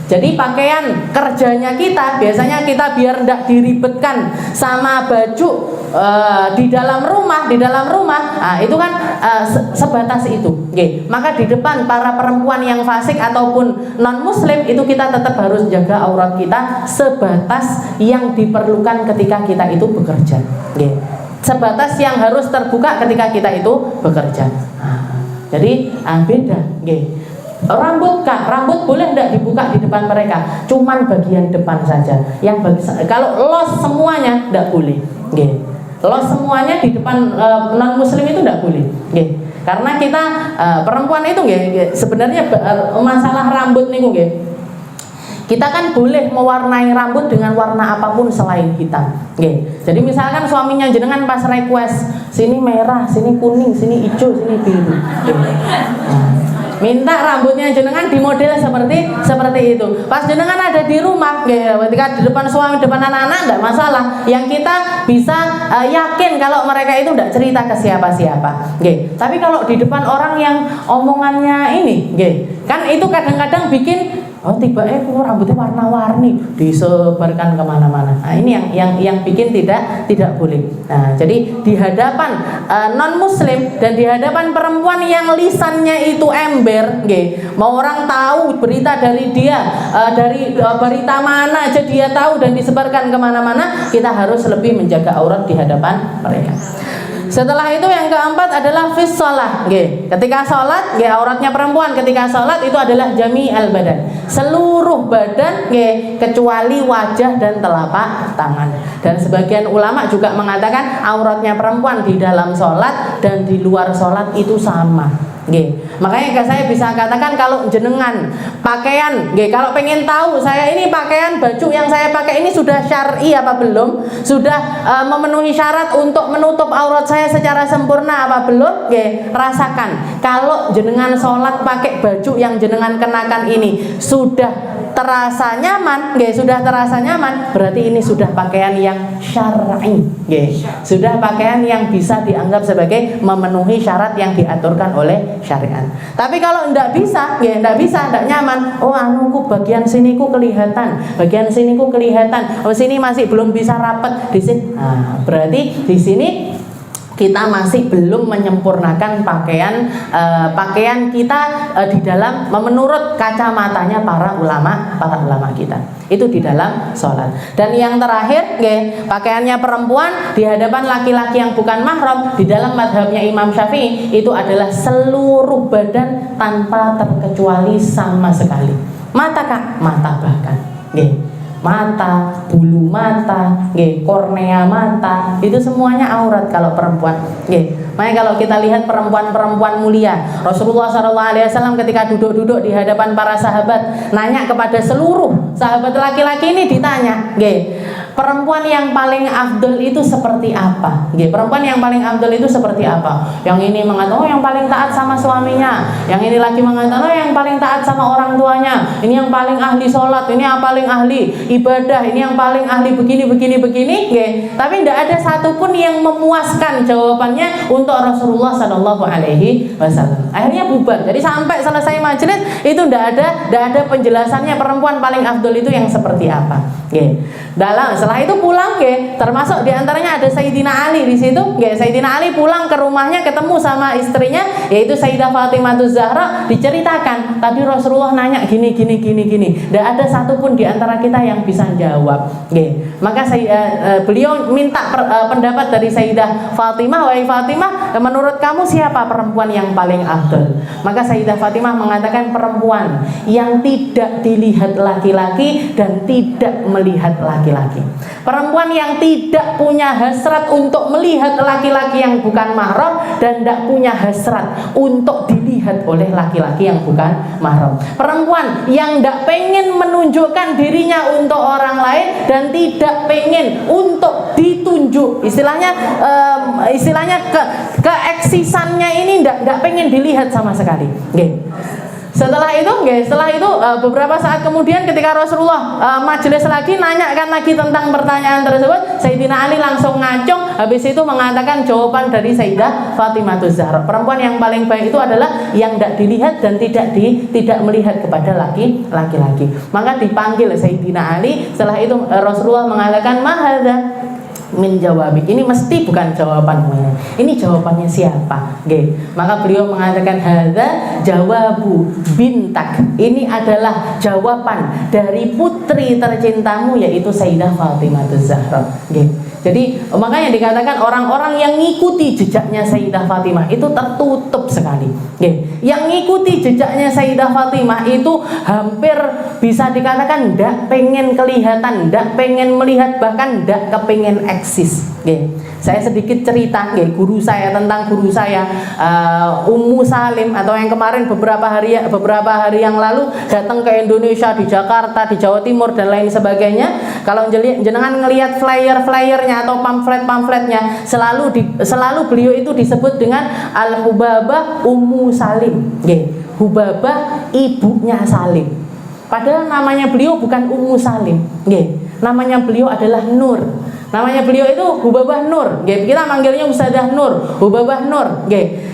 Jadi pakaian kerjanya kita biasanya kita biar tidak diribetkan sama baju di dalam rumah, itu kan sebatas itu. Maka di depan para perempuan yang fasik ataupun non muslim itu kita tetap harus jaga aurat kita sebatas yang diperlukan ketika kita itu bekerja. Sebatas yang harus terbuka ketika kita itu bekerja. Jadi beda. Rambut boleh tidak dibuka di depan mereka, cuman bagian depan saja. Kalau los semuanya tidak boleh. Los semuanya di depan non muslim itu tidak boleh. Karena kita perempuan itu sebenarnya masalah rambut niku kita kan boleh mewarnai rambut dengan warna apapun selain hitam. Jadi misalkan suaminya jenengan pas request, sini merah, sini kuning, sini hijau, sini biru. Minta rambutnya jenengan di model seperti itu. Pas jenengan ada di rumah, ketika di depan suami, depan anak-anak tidak masalah. Yang kita bisa yakin kalau mereka itu tidak cerita ke siapa-siapa. Tapi kalau di depan orang yang omongannya ini, kan itu kadang-kadang bikin tiba rambutnya warna-warni disebarkan kemana-mana. Nah ini yang bikin tidak boleh. Nah jadi di hadapan non muslim dan di hadapan perempuan yang lisannya itu ember, mau orang tahu berita dari dia, dari berita mana aja dia tahu dan disebarkan kemana-mana, kita harus lebih menjaga aurat di hadapan mereka. Setelah itu yang keempat adalah fis shalah. Ketika sholat, auratnya perempuan ketika sholat itu adalah jami al badan, seluruh badan kecuali wajah dan telapak tangan. Dan sebagian ulama juga mengatakan auratnya perempuan di dalam sholat dan di luar sholat itu sama. Makanya saya bisa katakan kalau jenengan pakaian, kalau pengen tahu saya ini pakaian baju yang saya pakai ini sudah syar'i apa belum, sudah memenuhi syarat untuk menutup aurat saya secara sempurna apa belum, rasakan. Kalau jenengan sholat pakai baju yang jenengan kenakan ini sudah terasa nyaman, berarti ini sudah pakaian yang syar'i, sudah pakaian yang bisa dianggap sebagai memenuhi syarat yang diaturkan oleh syariat. Tapi kalau tidak bisa, tidak nyaman. Anuku bagian sini ku kelihatan, bagian sini ku kelihatan. Sini masih belum bisa rapat di sini. Berarti di sini kita masih belum menyempurnakan pakaian kita di dalam menurut kacamatanya para ulama kita. Itu di dalam sholat. Dan yang terakhir, pakaiannya perempuan di hadapan laki-laki yang bukan mahram di dalam madhabnya Imam Syafi'i itu adalah seluruh badan tanpa terkecuali sama sekali. Mata kak, mata bahkan, mata, bulu mata, kornea mata, itu semuanya aurat kalau perempuan. Makanya kalau kita lihat perempuan-perempuan mulia, Rasulullah SAW ketika duduk-duduk di hadapan para sahabat, nanya kepada seluruh sahabat laki-laki ini, ditanya, perempuan yang paling afdol itu seperti apa? Perempuan yang paling afdol itu seperti apa? Yang ini mengatakan, oh yang paling taat sama suaminya. Yang ini lagi mengatakan, oh yang paling taat sama orang tuanya. Ini yang paling ahli sholat, ini yang paling ahli ibadah, ini yang paling ahli begini. Tapi tidak ada satupun yang memuaskan jawabannya untuk Rasulullah SAW. Akhirnya bubar. Jadi sampai selesai majelis itu tidak ada penjelasannya perempuan paling afdol itu yang seperti apa. Setelah itu pulang, termasuk diantaranya ada Sayyidina Ali di situ. Sayyidina Ali pulang ke rumahnya ketemu sama istrinya, yaitu Sayyidah Fatimah Zahra, diceritakan tadi Rasulullah nanya gini. Tidak ada satupun di antara kita yang bisa jawab. Maka beliau minta pendapat dari Sayyidah Fatimah, wahai Fatimah, menurut kamu siapa perempuan yang paling afdal? Maka Sayyidah Fatimah mengatakan perempuan yang tidak dilihat laki-laki dan tidak melihat laki-laki. Perempuan yang tidak punya hasrat untuk melihat laki-laki yang bukan mahram dan tidak punya hasrat untuk dilihat oleh laki-laki yang bukan mahram. Perempuan yang tidak pengen menunjukkan dirinya untuk orang lain dan tidak pengen untuk ditunjuk. Istilahnya keeksisannya ini tidak pengen dilihat sama sekali. Setelah itu beberapa saat kemudian ketika Rasulullah majelis lagi, nanyakan lagi tentang pertanyaan tersebut, Sayyidina Ali langsung ngacung, habis itu mengatakan jawaban dari Sayyidah Fatimah Zahra. Perempuan yang paling baik itu adalah yang tidak dilihat dan tidak melihat kepada laki-laki. Maka dipanggil Sayyidina Ali. Setelah itu Rasulullah mengatakan mahadza min jawabi, ini mesti bukan jawabanmu, ini jawabannya siapa? Maka beliau mengatakan hadza jawabu bintak, ini adalah jawaban dari putri tercintamu yaitu Sayyidah Fatimah Zahra. Jadi makanya dikatakan orang-orang yang ngikuti jejaknya Sayyidah Fatimah itu tertutup sekali. Yang ngikuti jejaknya Sayyidah Fatimah itu hampir bisa dikatakan tidak pengen kelihatan, tidak pengen melihat, bahkan tidak kepengen eksis. Saya sedikit cerita guru saya Ummu Salim, atau yang kemarin beberapa hari yang lalu datang ke Indonesia, di Jakarta, di Jawa Timur dan lain sebagainya. Kalau jenengan ngelihat flyer-flyernya atau pamflet-pamfletnya, selalu beliau itu disebut dengan Al-Hubabah Ummu Salim. Hubabah ibunya Salim. Padahal namanya beliau bukan Ummu Salim. Namanya beliau adalah Nur. Namanya beliau itu Hubabah Nur. Kita manggilnya Ustadzah Nur, Hubabah Nur.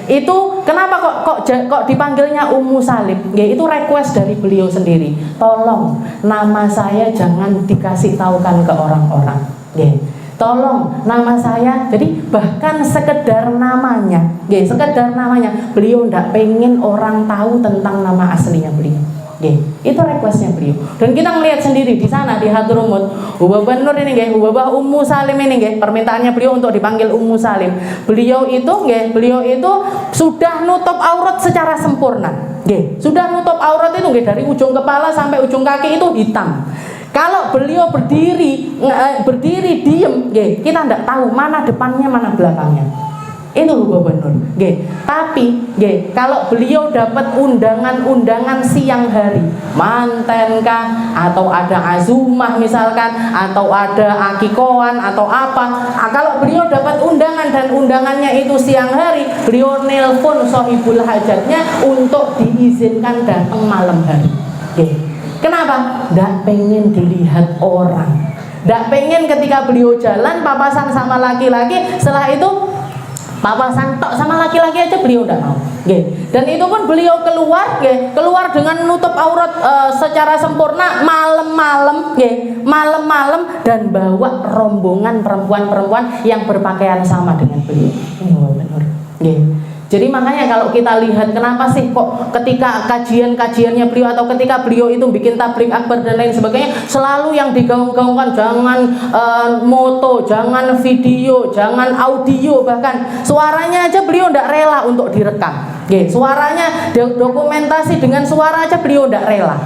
Itu kenapa kok dipanggilnya Ummu Salim? Itu request dari beliau sendiri. Tolong nama saya jangan dikasih tahukan ke orang-orang. Tolong nama saya, jadi bahkan sekedar namanya, beliau tidak pengen orang tahu tentang nama aslinya beliau. Itu requestnya beliau. Dan kita melihat sendiri di sana di Hadramut, Hubabah Nur ini, Hubabah Ummu Salim ini, permintaannya beliau untuk dipanggil Ummu Salim. Beliau itu sudah nutup aurat secara sempurna. Sudah nutup aurat itu dari ujung kepala sampai ujung kaki itu hitam. Kalau beliau berdiri diem, kita tidak tahu mana depannya mana belakangnya. Itu Hubabah Nur. Tapi kalau beliau dapat undangan siang hari, manten kah, atau ada azumah misalkan, atau ada akikoan atau apa, kalau beliau dapat undangan dan undangannya itu siang hari, beliau nelpon sohibul hajatnya untuk diizinkan datang malam hari. Kenapa? Tidak pengen dilihat orang, tidak pengen ketika beliau jalan papasan sama laki-laki, setelah itu papasan tok sama laki-laki aja beliau tidak mau. Dan itu pun beliau keluar dengan nutup aurat secara sempurna malam-malam. malam-malam dan bawa rombongan perempuan-perempuan yang berpakaian sama dengan beliau. Benar. Jadi makanya kalau kita lihat kenapa sih kok ketika kajian-kajiannya beliau atau ketika beliau itu bikin tabligh akbar dan lain sebagainya selalu yang digaung-gaungkan jangan moto, jangan video, jangan audio, bahkan suaranya aja beliau tidak rela untuk direkam. Suaranya dokumentasi dengan suara aja beliau tidak rela,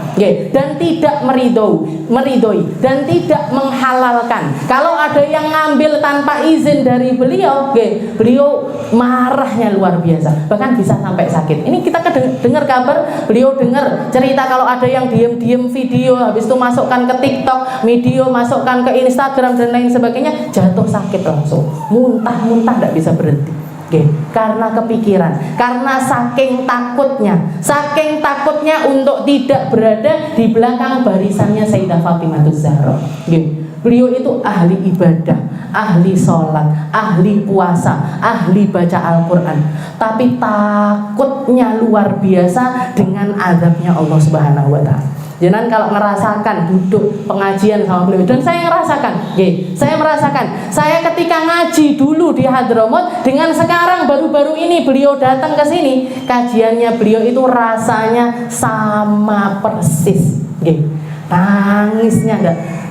dan tidak meridoi dan tidak menghalalkan. Kalau ada yang ngambil tanpa izin dari beliau, beliau marahnya luar biasa, bahkan bisa sampai sakit. Ini kita dengar kabar, beliau dengar cerita kalau ada yang diem-diem video, habis itu masukkan ke TikTok, video masukkan ke Instagram dan lain sebagainya, jatuh sakit langsung, muntah-muntah tidak bisa berhenti. Karena kepikiran, karena saking takutnya untuk tidak berada di belakang barisannya Sayyidah Fatimah Zahra. Beliau itu ahli ibadah, ahli sholat, ahli puasa, ahli baca Al-Quran, tapi takutnya luar biasa dengan azabnya Allah Subhanahu wa Ta'ala. Jangan kalau merasakan duduk pengajian sama beliau, dan saya merasakan, saya ketika ngaji dulu di Hadramaut dengan sekarang baru-baru ini beliau datang ke sini, kajiannya beliau itu rasanya sama persis, nangisnya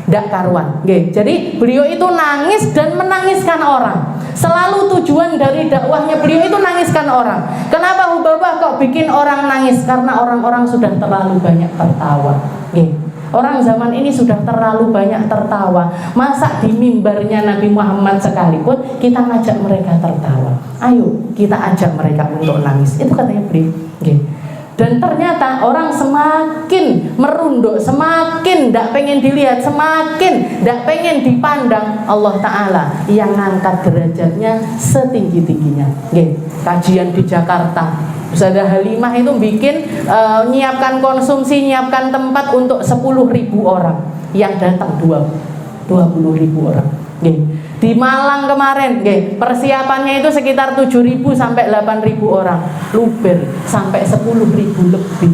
enggak karuan, jadi beliau itu nangis dan menangiskan orang. Selalu tujuan dari dakwahnya beliau itu nangiskan orang. Kenapa Hubabah kok bikin orang nangis? Karena orang-orang sudah terlalu banyak tertawa. Orang zaman ini sudah terlalu banyak tertawa. Masa di mimbarnya Nabi Muhammad sekalipun kita ngajak mereka tertawa? Ayo kita ajak mereka untuk nangis. Itu katanya beliau. Dan ternyata orang semakin merunduk, semakin tidak pengen dilihat, semakin tidak pengen dipandang, Allah Ta'ala yang ngangkat derajatnya setinggi-tingginya. Kajian di Jakarta, Ustazah Halimah itu bikin nyiapkan konsumsi, nyiapkan tempat untuk 10.000 orang, yang datang 20.000 orang. Di Malang kemarin, persiapannya itu sekitar 7.000 sampai 8.000 orang, luber sampai 10.000 lebih.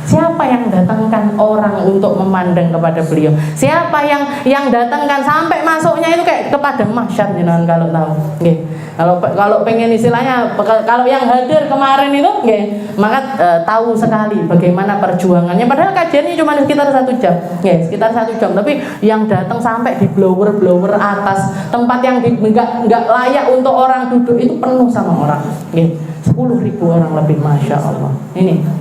Siapa yang datangkan orang untuk memandang kepada beliau? Siapa yang datangkan sampai masuknya itu kayak kepada mahsyar, kalau tahu. Kalau pengen istilahnya, kalau yang hadir kemarin itu, maka tahu sekali bagaimana perjuangannya. Padahal kajiannya cuma sekitar 1 jam, sekitar 1 jam. Tapi yang datang sampai di blower atas, tempat yang nggak layak untuk orang duduk itu penuh sama orang. 10.000 orang lebih, masya Allah. Ini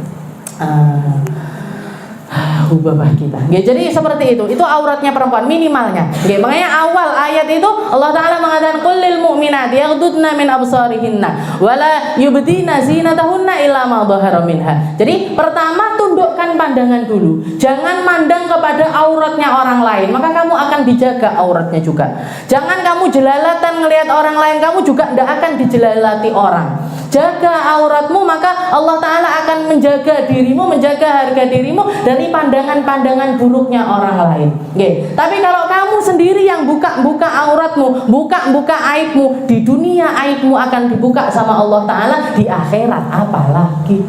Hubabah kita. Jadi seperti itu auratnya perempuan minimalnya. Makanya awal ayat itu Allah Ta'ala mengatakan qul lil mu'minati yaghdudna min absarihinna wala yubdina zinatahunna illa ma dhahara minha. Jadi pertama tundukkan pandangan dulu. Jangan mandang kepada auratnya orang lain, maka kamu akan dijaga auratnya juga. Jangan kamu jelalatan ngelihat orang lain, kamu juga tidak akan dijelalati orang. Jaga auratmu, maka Allah Ta'ala akan menjaga dirimu, menjaga harga dirimu dari pandangan-pandangan buruknya orang lain. Tapi kalau kamu sendiri yang buka auratmu, buka aibmu, di dunia aibmu akan dibuka sama Allah Ta'ala, di akhirat apalagi.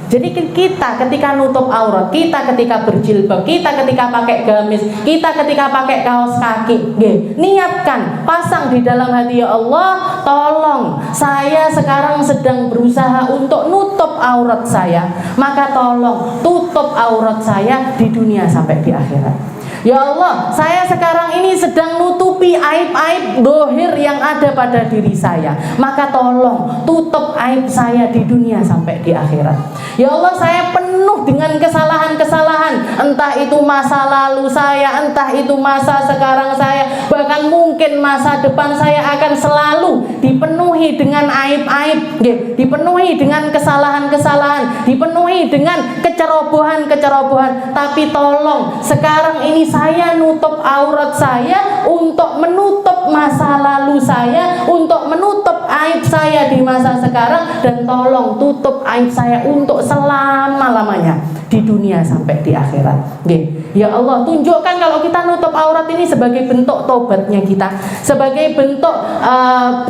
Jadi kita ketika nutup aurat, kita ketika berjilbab, kita ketika pakai gamis, kita ketika pakai kaos kaki, niatkan, pasang di dalam hati, ya Allah, tolong saya sekarang sedang berusaha untuk nutup aurat saya, maka tolong tutup aurat saya di dunia sampai di akhirat. Ya Allah, saya sekarang ini sedang nutupi aib-aib dohir yang ada pada diri saya, maka tolong tutup aib saya di dunia sampai di akhirat. Ya Allah, saya penuh dengan kesalahan-kesalahan, entah itu masa lalu saya, entah itu masa sekarang saya, bahkan mungkin masa depan saya akan selalu dipenuhi dengan aib-aib, dipenuhi dengan kesalahan-kesalahan, dipenuhi dengan kecerobohan-kecerobohan. Tapi tolong sekarang ini saya nutup aurat saya untuk menutup masa lalu saya, untuk menutup aib saya di masa sekarang, dan tolong tutup aib saya untuk selama-lamanya. di dunia sampai di akhirat. Nggih. Ya Allah, tunjukkan kalau kita nutup aurat ini sebagai bentuk tobatnya kita, sebagai bentuk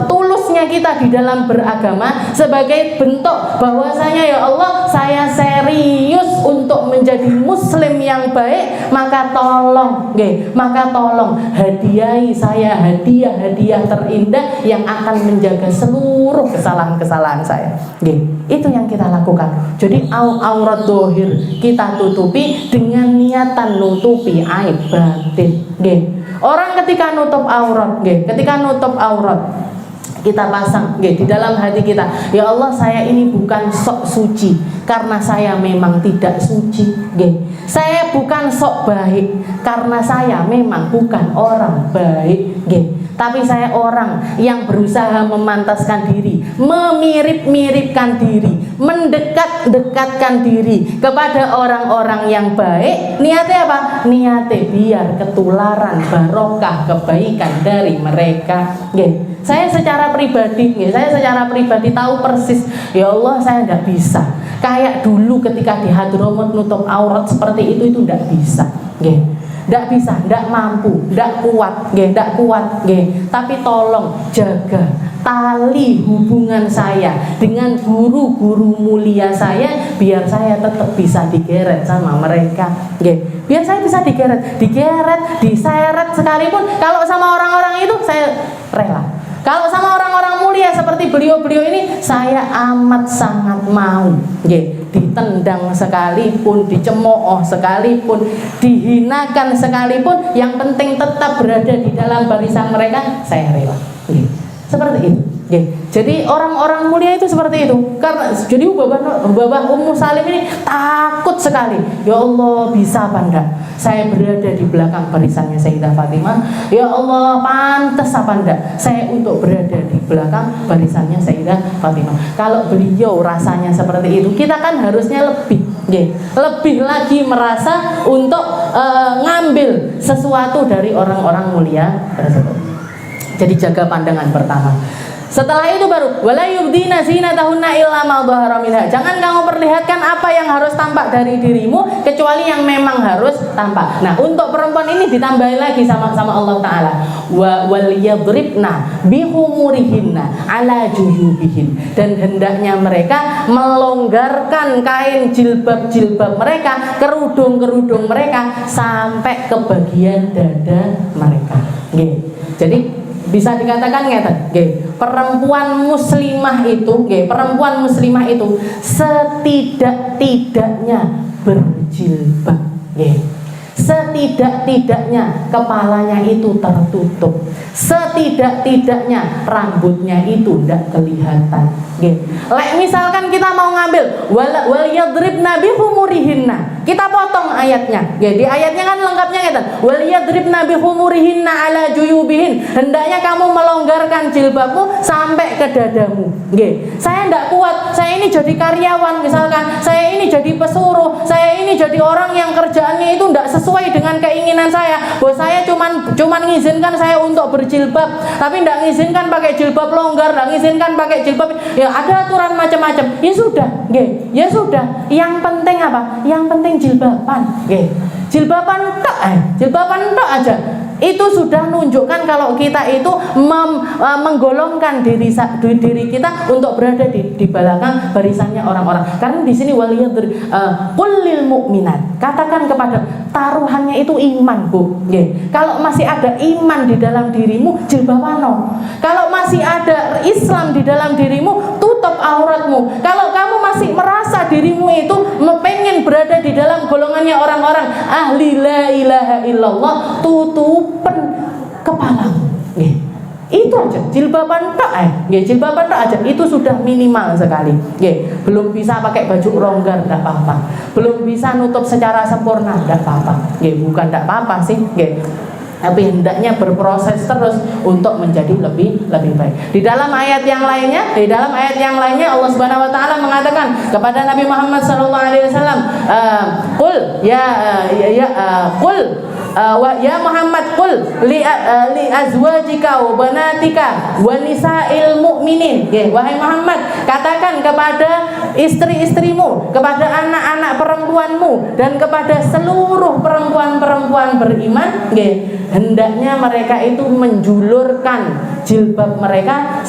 tulusnya kita di dalam beragama, sebagai bentuk bahwasanya ya Allah, saya serius untuk menjadi muslim yang baik, maka tolong, maka tolong hadiahi saya hadiah terindah yang akan menjaga seluruh kesalahan-kesalahan saya. Itu yang kita lakukan. Jadi aurat dohir kita tutupi dengan niatan nutupi aib batin. Orang ketika nutup aurat, kita pasang di dalam hati kita, ya Allah, saya ini bukan sok suci karena saya memang tidak suci. Saya bukan sok baik karena saya memang bukan orang baik. Tapi saya orang yang berusaha memantaskan diri, memirip-miripkan diri, mendekat-dekatkan diri kepada orang-orang yang baik. Niatnya apa? Niatnya biar ketularan barokah kebaikan dari mereka. Saya secara pribadi tahu persis, ya Allah, saya tidak bisa kayak dulu ketika di Hadramut nutup aurat seperti itu tidak bisa. Tidak bisa, tidak mampu, tidak kuat. Tapi tolong jaga tali hubungan saya dengan guru-guru mulia saya, biar saya tetap bisa digeret sama mereka. Biar saya bisa digeret, diseret sekalipun. Kalau sama orang-orang itu saya rela. Kalau sama orang-orang mulia seperti beliau-beliau ini, saya amat sangat mau. Ditendang sekalipun, dicemooh sekalipun, dihinakan sekalipun, yang penting tetap berada di dalam barisan mereka, saya rela. Seperti itu. Jadi orang-orang mulia itu seperti itu. Karena jadi Ubabah Ummu Salim ini takut sekali. Ya Allah, bisa apa enggak saya berada di belakang barisannya Sayyidah Fatimah? Ya Allah, pantas apa enggak saya untuk berada di belakang barisannya Sayyidah Fatimah? Kalau beliau rasanya seperti itu, kita kan harusnya lebih lagi merasa untuk ngambil sesuatu dari orang-orang mulia tersebut. Jadi jaga pandangan pertama. Setelah itu baru wala yubdina zinatahunna illa ma dhahara minha. Jangan kamu perlihatkan apa yang harus tampak dari dirimu kecuali yang memang harus tampak. Nah, untuk perempuan ini ditambahi lagi sama Allah Taala. Wal yadribna bihumurihinna ala juyubihin. Dan hendaknya mereka melonggarkan kain jilbab mereka, kerudung mereka sampai ke bagian dada mereka. Jadi bisa dikatakan perempuan muslimah itu setidak-tidaknya berjilbab. Setidak-tidaknya kepalanya itu tertutup, setidak-tidaknya rambutnya itu tidak kelihatan. Misalkan kita mau ngambil wal yadribna bihumurihinna, kita potong ayatnya. Di ayatnya kan lengkapnya wal yadribna bihumurihinna ala juyubihin. Hendaknya kamu melonggarkan jilbabmu sampai ke dadamu. Saya tidak kuat, saya ini jadi karyawan misalkan, saya ini jadi pesuruh, saya ini jadi orang yang kerjaannya itu tidak sesuai dengan keinginan saya. Bos saya cuman ngizinkan saya untuk berjilbab, tapi tidak ngizinkan pakai jilbab longgar, tidak ngizinkan pakai jilbab. Ya ada aturan macam-macam. Ya sudah. Yang penting apa? Yang penting jilbaban. Jilbaban tok aja. Itu sudah menunjukkan kalau kita itu menggolongkan diri kita untuk berada di belakang barisannya orang-orang. Karena di sini qul lil mu'minat, katakan kepada, taruhannya itu iman, Bu. Kalau masih ada iman di dalam dirimu, jilbabano. Kalau masih ada Islam di dalam dirimu, tutup auratmu. Kalau kamu masih merasa dirimu itu pengen berada di dalam golongannya orang-orang ahli la ilaha illallah, tutupan kepalamu. Itu aja, jilbaban tok jilbaban tok aja, itu sudah minimal sekali. Belum bisa pakai baju ronggar, enggak apa-apa. Belum bisa nutup secara sempurna, enggak apa-apa. Bukan enggak apa-apa sih, tapi hendaknya berproses terus untuk menjadi lebih baik. Di dalam ayat yang lainnya Allah Subhanahu wa taala mengatakan kepada Nabi Muhammad sallallahu alaihi wasallam, qul Ya Muhammad qul li azwajika wa banatika wa nisa'il mu'minin. Wahai Muhammad, katakan kepada istri-istrimu, kepada anak-anak perempuanmu, dan kepada seluruh perempuan-perempuan beriman, hendaknya mereka itu menjulurkan jilbab mereka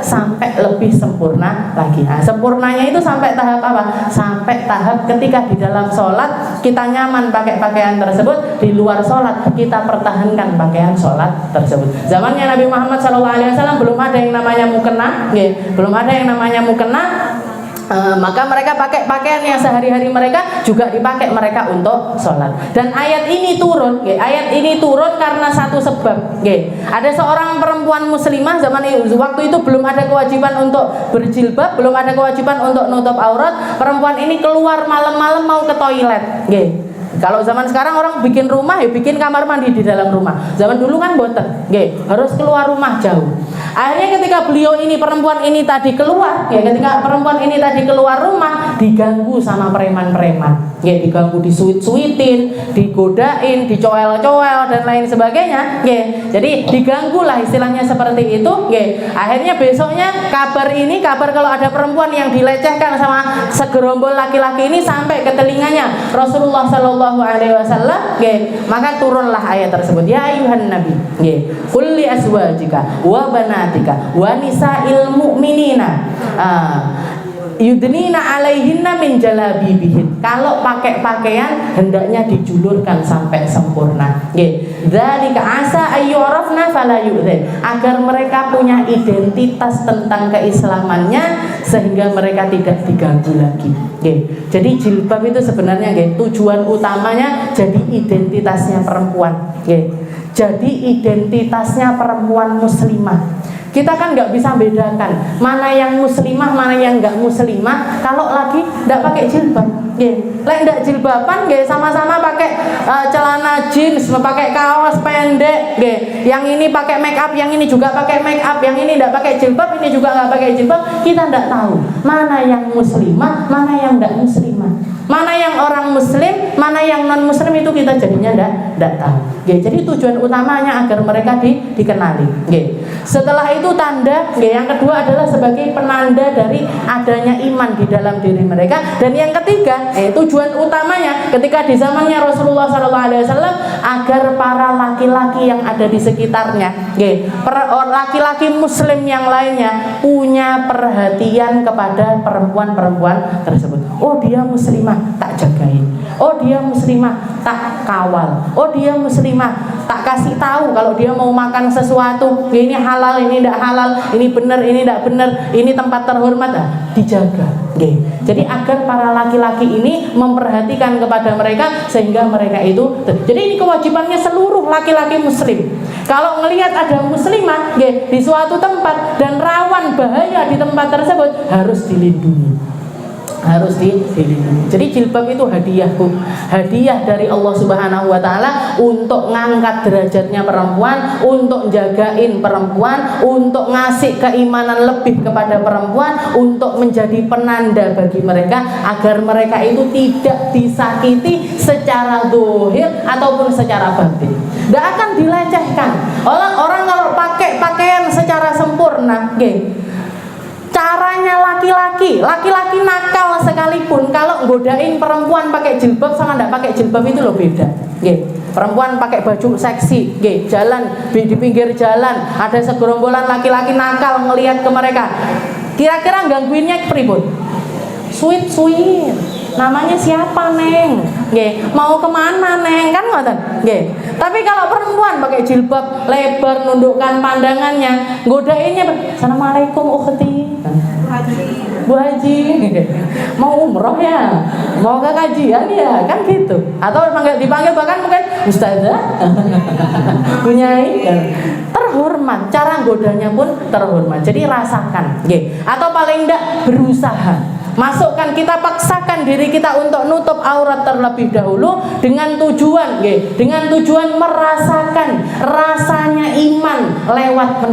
sampai lebih sempurna lagi. Nah, sempurnanya itu sampai tahap apa? Sampai tahap ketika di dalam sholat kita nyaman pakai pakaian tersebut, di luar sholat kita pertahankan pakaian sholat tersebut. Zamannya Nabi Muhammad SAW belum ada yang namanya mukena, belum ada yang namanya mukena. Maka mereka pakai pakaian yang sehari-hari mereka juga dipakai mereka untuk sholat. Dan ayat ini turun, karena satu sebab. Ada seorang perempuan muslimah zaman waktu itu belum ada kewajiban untuk berjilbab, belum ada kewajiban untuk nutup aurat. Perempuan ini keluar malam-malam mau ke toilet. Kalau zaman sekarang orang bikin rumah ya bikin kamar mandi di dalam rumah. Zaman dulu kan boten, harus keluar rumah jauh. Akhirnya ketika perempuan ini tadi keluar rumah, diganggu sama preman-preman. Diganggu, disuit-suitin, digodain, dicoel-coel dan lain sebagainya. Jadi diganggu lah istilahnya seperti itu. Akhirnya besoknya kabar kalau ada perempuan yang dilecehkan sama segerombol laki-laki ini sampai ke telinganya Rasulullah Shallallahu Alaihi Wasallam, maka turunlah ayat tersebut. Ya ayuhan nabi, qul li azwajika wa banatika wa nisa'il mu'minina yudnina alaihinna min jalabibihin. Kalau pakai pakaian hendaknya dijulurkan sampai sempurna. Dzalika asa ayyurafna fala yu'dzin, agar mereka punya identitas tentang keislamannya sehingga mereka tidak diganggu lagi. Jadi jilbab itu sebenarnya tujuan utamanya jadi identitasnya perempuan. Jadi identitasnya perempuan muslimah. Kita kan nggak bisa bedakan mana yang muslimah, mana yang nggak muslimah kalau lagi nggak pakai jilbab. Nggak jilbaban, sama-sama pakai celana jeans, pakai kaos pendek. Yang ini pakai make up, yang ini juga pakai make up, yang ini nggak pakai jilbab, ini juga nggak pakai jilbab. Kita nggak tahu mana yang muslimah, mana yang nggak muslimah, mana yang orang muslim, mana yang non muslim, itu kita jadinya nggak tahu. Jadi tujuan utamanya agar mereka dikenali. Setelah itu tanda, yang kedua adalah sebagai penanda dari adanya iman di dalam diri mereka. Dan yang ketiga, tujuan utamanya ketika di zamannya Rasulullah SAW agar para laki-laki yang ada di sekitarnya, laki-laki muslim yang lainnya punya perhatian kepada perempuan-perempuan tersebut. Oh, dia muslimah, tak jagain. Oh, dia muslimah, tak kawal. Oh, dia muslimah, tak kasih tahu kalau dia mau makan sesuatu, ini halal, ini tidak halal, ini benar, ini tidak benar, ini tempat terhormat, dijaga. Jadi agar para laki-laki ini memperhatikan kepada mereka sehingga mereka itu. Jadi ini kewajibannya seluruh laki-laki muslim. Kalau melihat ada muslimah di suatu tempat dan rawan bahaya di tempat tersebut, harus dilindungi. Jadi jilbab itu hadiah dari Allah Subhanahu wa Ta'ala untuk ngangkat derajatnya perempuan, untuk jagain perempuan, untuk ngasih keimanan lebih kepada perempuan, untuk menjadi penanda bagi mereka agar mereka itu tidak disakiti secara zahir ataupun secara batin. Tidak akan dilecehkan. Orang kalau pakai pakaian secara sempurna, caranya laki-laki nakal sekalipun kalau godain perempuan pakai jilbab sama tidak pakai jilbab itu loh beda. Perempuan pakai baju seksi, jalan di pinggir jalan, ada segerombolan laki-laki nakal ngelihat ke mereka. Kira-kira gangguinnya pribun? Sweet. Namanya siapa, Neng? Mau kemana, Neng? Kan ngoten. Tapi kalau perempuan pakai jilbab lebar, nundukkan pandangannya, godainnya, Assalamualaikum ukhti, Bu Haji, mau umroh ya, mau ke kajian ya, kan gitu. Atau dipanggil bahkan mungkin Ustazah, Bunyai, terhormat. Cara godanya pun terhormat. Jadi rasakan, atau paling enggak berusaha Masukkan, kita paksakan diri kita untuk nutup aurat terlebih dahulu dengan tujuan merasakan rasanya iman lewat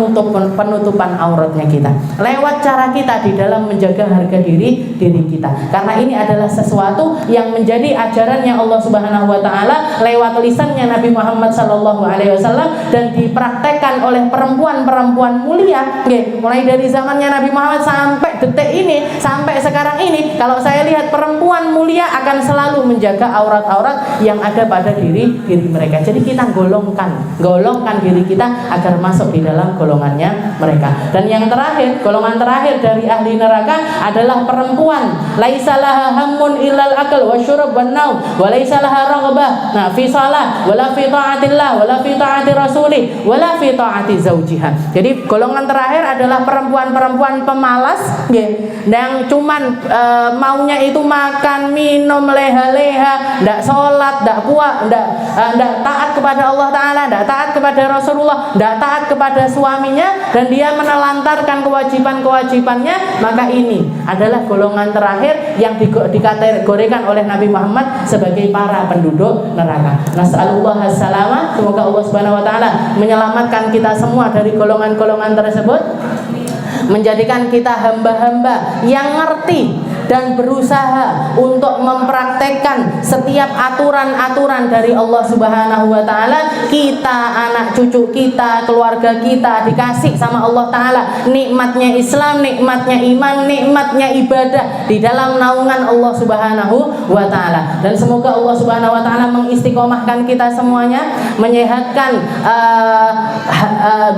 penutupan auratnya kita, lewat cara kita di dalam menjaga harga diri kita. Karena ini adalah sesuatu yang menjadi ajarannya Allah Subhanahu wa taala lewat lisannya Nabi Muhammad sallallahu alaihi wasallam dan dipraktekkan oleh perempuan-perempuan mulia, mulai dari zamannya Nabi Muhammad sampai detik ini, sampai sekarang ini. Kalau saya lihat perempuan mulia akan selalu menjaga aurat-aurat yang ada pada diri mereka. Jadi kita golongkan diri kita agar masuk di dalam golongannya mereka. Dan yang terakhir, golongan terakhir dari ahli neraka adalah perempuan laisa laha hammun illal akal wa syurab wan naum wa laisa laha raghbah fi shalah wala fi taatillah wala fi taati rasulih wala fi taati zaujiha. Jadi golongan terakhir adalah perempuan-perempuan pemalas yang cuman maunya itu makan, minum, leha-leha, ndak sholat, ndak puasa, ndak taat kepada Allah Ta'ala, ndak taat kepada Rasulullah, ndak taat kepada suaminya, dan dia menelantarkan kewajiban-kewajibannya. Maka ini adalah golongan terakhir yang dikategorikan oleh Nabi Muhammad sebagai para penduduk neraka. Nas'alullah as-salamah. Semoga Allah Subhanahu wa taala menyelamatkan kita semua dari golongan-golongan tersebut, menjadikan kita hamba-hamba yang ngerti dan berusaha untuk mempraktekkan setiap aturan-aturan dari Allah Subhanahu wa taala. Kita, anak cucu kita, keluarga kita dikasih sama Allah taala nikmatnya Islam, nikmatnya iman, nikmatnya ibadah di dalam naungan Allah Subhanahu wa taala. Dan semoga Allah Subhanahu wa taala mengistiqomahkan kita semuanya, menyehatkan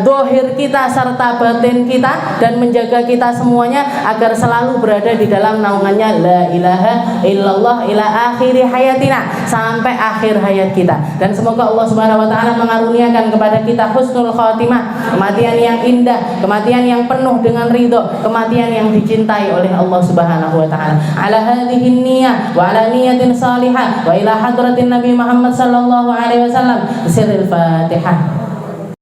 zahir kita serta batin kita, dan menjaga kita semuanya agar selalu berada di dalam naungannya la ilaha illallah ila akhiri hayatina, sampai akhir hayat kita. Dan semoga Allah Subhanahu wa taala mengaruniakan kepada kita husnul khatimah, kematian yang indah, kematian yang penuh dengan ridho, kematian yang dicintai oleh Allah Subhanahu wa taala. Ala hadhihi niyyah wa ala niyatin salihah wa ila hadratin Nabi Muhammad sallallahu alaihi wasallam. Sirril Fatihah.